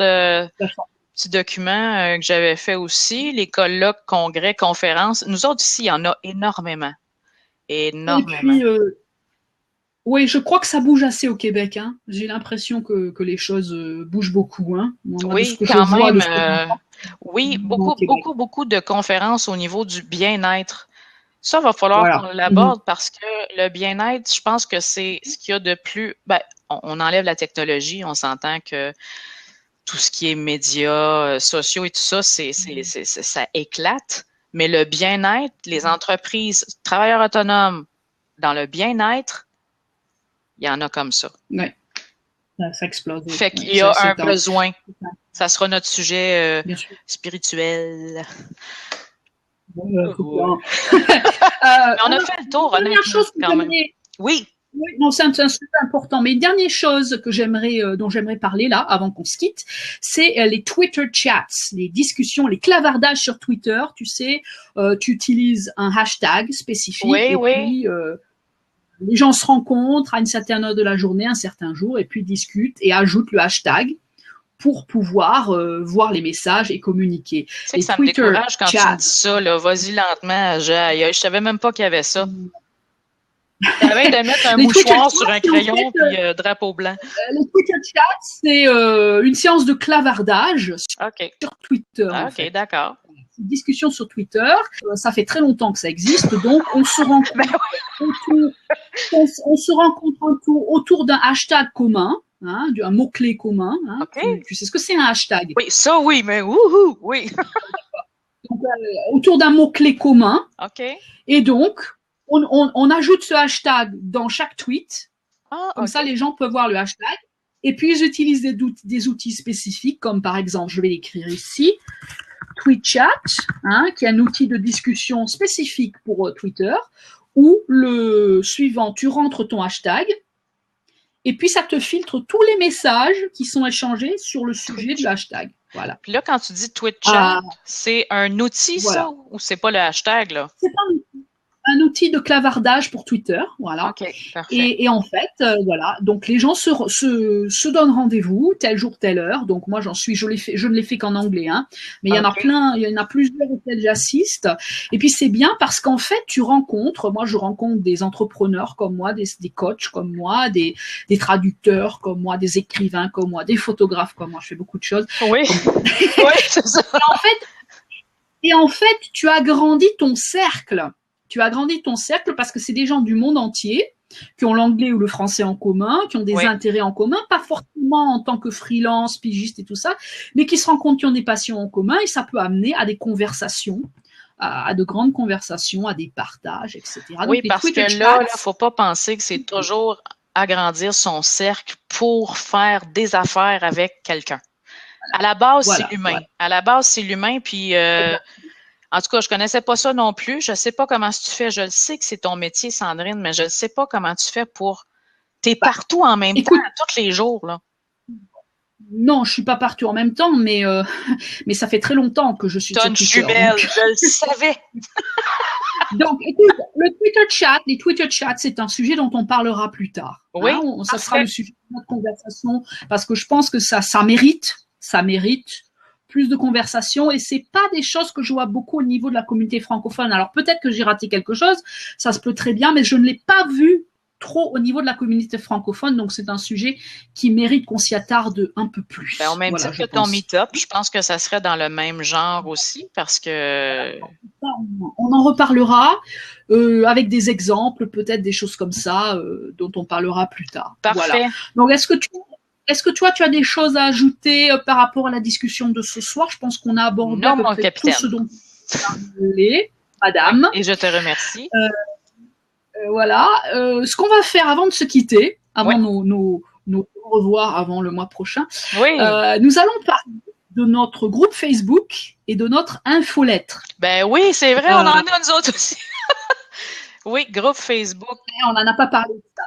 petit document que j'avais fait aussi, les colloques, congrès, conférences. Nous autres ici, il y en a énormément. Énormément. Et puis, oui, je crois que ça bouge assez au Québec. Hein. J'ai l'impression que les choses bougent beaucoup. Hein. Oui, quand même. Oui, beaucoup de conférences au niveau du bien-être. Ça, va falloir qu'on l'aborde parce que le bien-être, je pense que c'est ce qu'il y a de plus... on enlève la technologie, on s'entend que tout ce qui est médias sociaux et tout ça, ça éclate. Mais le bien-être, les entreprises, travailleurs autonomes, dans le bien-être, il y en a comme ça. Oui, ça explose. Fait qu'il y a un besoin. Ça sera notre sujet spirituel. Mais on a fait le tour, honnêtement, quand même. Oui. Oui, non, c'est un sujet important. Mais une dernière chose que dont j'aimerais parler là, avant qu'on se quitte, c'est les Twitter chats, les discussions, les clavardages sur Twitter. Tu sais, tu utilises un hashtag spécifique puis les gens se rencontrent à une certaine heure de la journée, un certain jour, et puis discutent et ajoutent le hashtag pour pouvoir voir les messages et communiquer. Tu sais que ça me décourage quand tu me dis ça, là. Vas-y lentement, je savais même pas qu'il y avait ça. T'avais de mettre un mouchoir sur un crayon puis drapeau blanc. Les Twitter chats, c'est une séance de clavardage sur Twitter. OK, d'accord. Une discussion sur Twitter, ça fait très longtemps que ça existe, donc on se rencontre autour d'un hashtag commun, un mot-clé commun. Tu sais ce que c'est un hashtag? Oui, ça oui, mais wouhou, oui. Donc, autour d'un mot-clé commun. OK. Et donc, on ajoute ce hashtag dans chaque tweet. Comme ça, les gens peuvent voir le hashtag. Et puis, ils utilisent des outils spécifiques, comme par exemple, je vais l'écrire ici, TweetChat, qui est un outil de discussion spécifique pour Twitter, où le suivant, tu rentres ton hashtag, et puis ça te filtre tous les messages qui sont échangés sur le sujet du hashtag. Voilà. Puis là, quand tu dis TweetChat, c'est un outil, ça, ou c'est pas le hashtag, là? C'est pas un outil de clavardage pour Twitter, voilà. OK, parfait. Et en fait, voilà, donc les gens se donnent rendez-vous, tel jour, telle heure. Donc moi, je ne l'ai fait qu'en anglais, mais il y en a plein, il y en a plusieurs auxquels j'assiste. Et puis c'est bien parce qu'en fait, je rencontre des entrepreneurs comme moi, des coachs comme moi, des traducteurs comme moi, des écrivains comme moi, des photographes comme moi. Je fais beaucoup de choses. Oui, oui, c'est ça. Et en fait, tu agrandis ton cercle. Tu agrandis ton cercle parce que c'est des gens du monde entier qui ont l'anglais ou le français en commun, qui ont des intérêts en commun, pas forcément en tant que freelance, pigiste et tout ça, mais qui se rendent compte qu'ils ont des passions en commun et ça peut amener à des conversations, à de grandes conversations, à des partages, etc. Oui, donc, parce que là, il ne faut pas penser que c'est toujours agrandir son cercle pour faire des affaires avec quelqu'un. À la base, c'est l'humain. À la base, c'est l'humain, puis... En tout cas, je connaissais pas ça non plus. Je sais pas comment tu fais. Je le sais que c'est ton métier, Sandrine, mais je ne sais pas comment tu fais pour... T'es partout en même temps, tous les jours, là. Non, je suis pas partout en même temps, mais ça fait très longtemps que je suis sur Twitter. Jumelle, je le savais. Donc, écoute, les Twitter chats, c'est un sujet dont on parlera plus tard. Oui. Ça sera le sujet de notre conversation parce que je pense que ça mérite plus de conversations et c'est pas des choses que je vois beaucoup au niveau de la communauté francophone. Alors peut-être que j'ai raté quelque chose, ça se peut très bien, mais je ne l'ai pas vu trop au niveau de la communauté francophone, donc c'est un sujet qui mérite qu'on s'y attarde un peu plus. Au même titre que ton meet-up, je pense que ça serait dans le même genre aussi, parce que... On en reparlera avec des exemples, peut-être des choses comme ça, dont on parlera plus tard. Parfait. Voilà. Donc est-ce que toi, tu as des choses à ajouter par rapport à la discussion de ce soir? Je pense qu'on a abordé tout ce dont tu parlais, madame. Et je te remercie. Voilà. Ce qu'on va faire avant de se quitter, avant nos revoirs avant le mois prochain, nous allons parler de notre groupe Facebook et de notre infolettre. Ben oui, c'est vrai, on en a nous autres aussi. Oui, groupe Facebook. Et on n'en a pas parlé de ça.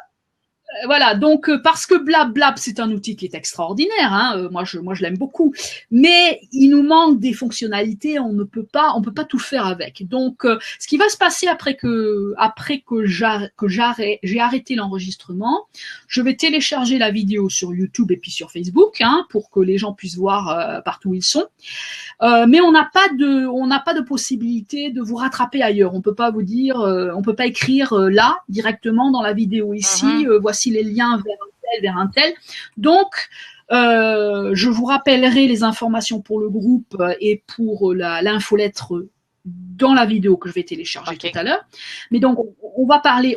Voilà, donc parce que Blab, c'est un outil qui est extraordinaire, moi je l'aime beaucoup, mais il nous manque des fonctionnalités, on peut pas tout faire avec. Donc ce qui va se passer après que j'ai arrêté l'enregistrement, je vais télécharger la vidéo sur YouTube et puis sur Facebook, pour que les gens puissent voir partout où ils sont. Mais on n'a pas de possibilité de vous rattraper ailleurs. On peut pas vous dire, on peut pas écrire là directement dans la vidéo ici. Voici les liens vers un tel. Donc, je vous rappellerai les informations pour le groupe et pour l'infolettre dans la vidéo que je vais télécharger tout à l'heure. Mais donc, on va parler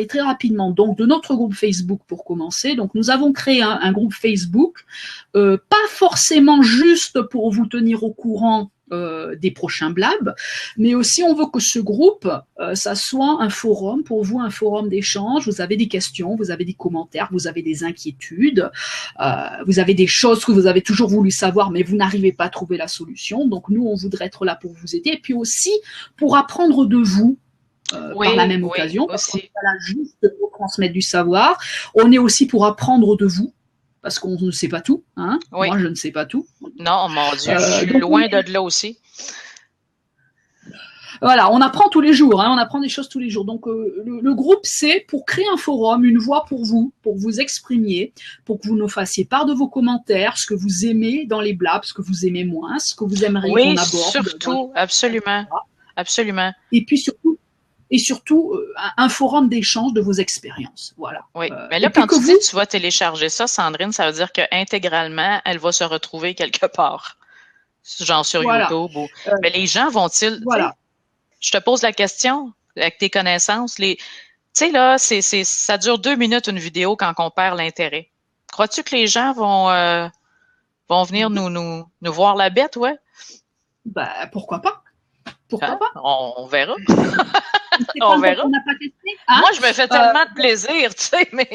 très rapidement donc de notre groupe Facebook pour commencer. Donc, nous avons créé un groupe Facebook, pas forcément juste pour vous tenir au courant des prochains blabs, mais aussi on veut que ce groupe, ça soit un forum pour vous, un forum d'échange. Vous avez des questions, vous avez des commentaires, vous avez des inquiétudes, vous avez des choses que vous avez toujours voulu savoir, mais vous n'arrivez pas à trouver la solution. Donc nous, on voudrait être là pour vous aider, et puis aussi pour apprendre de vous. Par la même occasion, parce qu'on n'est pas là juste pour transmettre du savoir, on est aussi pour apprendre de vous, parce qu'on ne sait pas tout. Moi, je ne sais pas tout. Non, mon Dieu, je suis loin de là aussi. Voilà, on apprend tous les jours, hein, on apprend des choses tous les jours. Donc, le groupe, c'est pour créer un forum, une voie pour vous exprimiez, pour que vous nous fassiez part de vos commentaires, ce que vous aimez dans les blabs, ce que vous aimez moins, ce que vous aimeriez qu'on aborde. Oui, surtout, absolument, absolument. Et puis surtout, un forum d'échange de vos expériences. Voilà. Oui, mais là, quand tu dis que tu vas télécharger ça, Sandrine, ça veut dire qu'intégralement, elle va se retrouver quelque part, genre sur YouTube. Mais les gens vont-ils... Voilà. Je te pose la question, avec tes connaissances, tu sais, là, ça dure 2 minutes une vidéo quand on perd l'intérêt. Crois-tu que les gens vont venir nous voir la bête, ouais? Ben, pourquoi pas? Pourquoi pas? On verra. On verra. On n'a pas testé, hein? Moi, je me fais tellement de plaisir, tu sais, mais...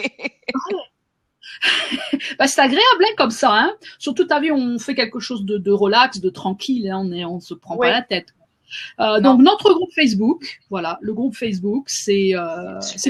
Ben, c'est agréable, hein, comme ça, hein? Surtout, t'as vu, on fait quelque chose de relax, de tranquille, hein? On se prend pas la tête. Donc, notre groupe Facebook, voilà, le groupe Facebook, c'est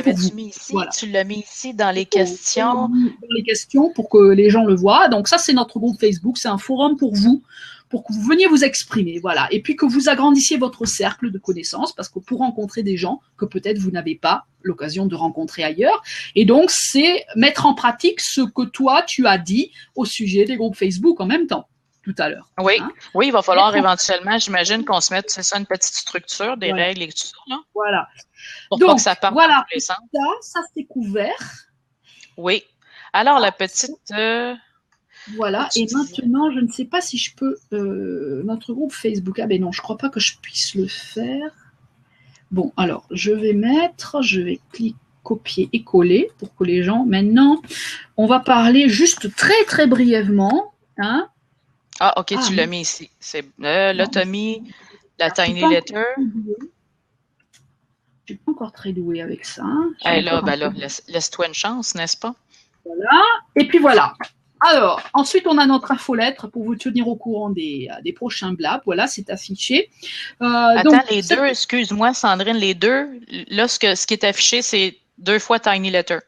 pour vous. Voilà. Tu l'as mis ici dans les questions. Dans les questions pour que les gens le voient. Donc, ça, c'est notre groupe Facebook. C'est un forum pour vous, pour que vous veniez vous exprimer. Voilà. Et puis que vous agrandissiez votre cercle de connaissances parce que pour rencontrer des gens que peut-être vous n'avez pas l'occasion de rencontrer ailleurs. Et donc, c'est mettre en pratique ce que toi, tu as dit au sujet des groupes Facebook en même temps. Tout à l'heure. Oui, hein? Oui, il va falloir éventuellement, j'imagine qu'on se mette, c'est ça, une petite structure, des règles et tout ça. Là, voilà. Pour pas que ça parte dans tous les sens. Ça c'est couvert. Oui. Alors, la petite... Voilà, et maintenant, je ne sais pas si je peux... notre groupe Facebook, ah ben non, je ne crois pas que je puisse le faire. Bon, alors, je vais cliquer, copier et coller pour que les gens... Maintenant, on va parler juste très, très brièvement, hein. Ah, OK, tu l'as mis ici. Là, tu as mis la Tiny Letter. Je suis pas encore très douée avec ça. Laisse-toi une chance, n'est-ce pas? Voilà, et puis voilà. Alors, ensuite, on a notre infolettre pour vous tenir au courant des prochains blabs. Voilà, c'est affiché. Attends, donc, les deux, excuse-moi, Sandrine, les deux, là, ce qui est affiché, c'est 2 fois Tiny Letter.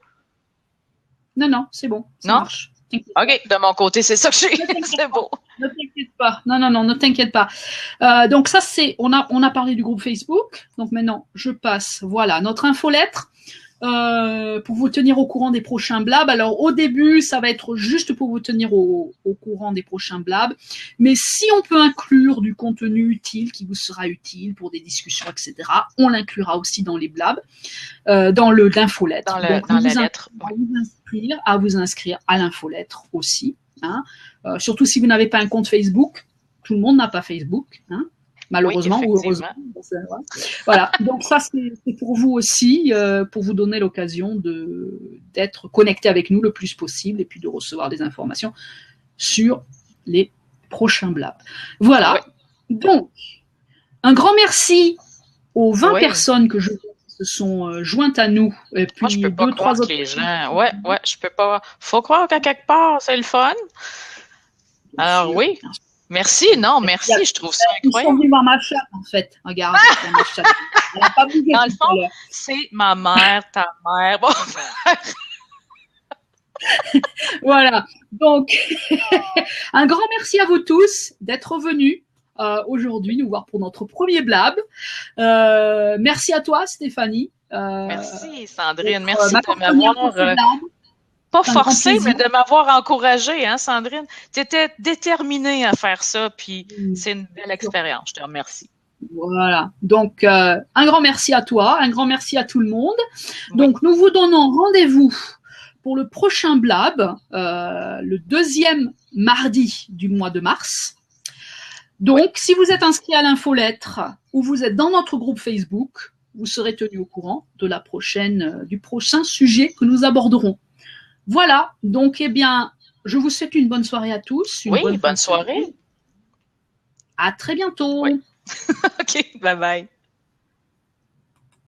Non, c'est bon. Ça marche. OK, de mon côté, c'est ça que j'ai. C'est beau. Ne t'inquiète pas. Non, ne t'inquiète pas. Donc ça, on a parlé du groupe Facebook. Donc maintenant, je passe, voilà, notre infolettre pour vous tenir au courant des prochains blabs. Alors au début, ça va être juste pour vous tenir au courant des prochains blabs. Mais si on peut inclure du contenu utile qui vous sera utile pour des discussions, etc., on l'inclura aussi dans les blabs, dans l'infolettre. Dans la lettre. À vous inscrire à l'infolettre aussi. Hein. Surtout si vous n'avez pas un compte Facebook. Tout le monde n'a pas Facebook, hein, malheureusement ou heureusement. Voilà, donc ça c'est pour vous aussi, pour vous donner l'occasion d'être connecté avec nous le plus possible et puis de recevoir des informations sur les prochains blabs. Voilà, donc un grand merci aux 20 personnes que je se sont jointes à nous. Et puis moi, je peux pas croire que les gens... Ouais, je peux pas... Faut croire qu'à quelque part, c'est le fun. Alors oui, merci, merci, je trouve ça incroyable. Ils sont venus voir ma chatte, en fait. Regarde, ma chatte. Elle n'a pas bougé. Dans le fond, c'est ma mère, ta mère, mon frère. Voilà, donc un grand merci à vous tous d'être venus aujourd'hui nous voir pour notre premier blab. Merci à toi, Stéphanie. Merci, Sandrine. Merci de m'avoir... pas forcé, mais de m'avoir encouragée, hein, Sandrine. Tu étais déterminée à faire ça, puis c'est une belle expérience. Je te remercie. Voilà. Donc, un grand merci à toi, un grand merci à tout le monde. Donc, nous vous donnons rendez-vous pour le prochain blab, le 2e mardi du mois de mars. Donc, si vous êtes inscrit à l'infolettre ou vous êtes dans notre groupe Facebook, vous serez tenu au courant de du prochain sujet que nous aborderons. Voilà, donc, eh bien, je vous souhaite une bonne soirée à tous. Bonne soirée. À très bientôt. OK, bye-bye.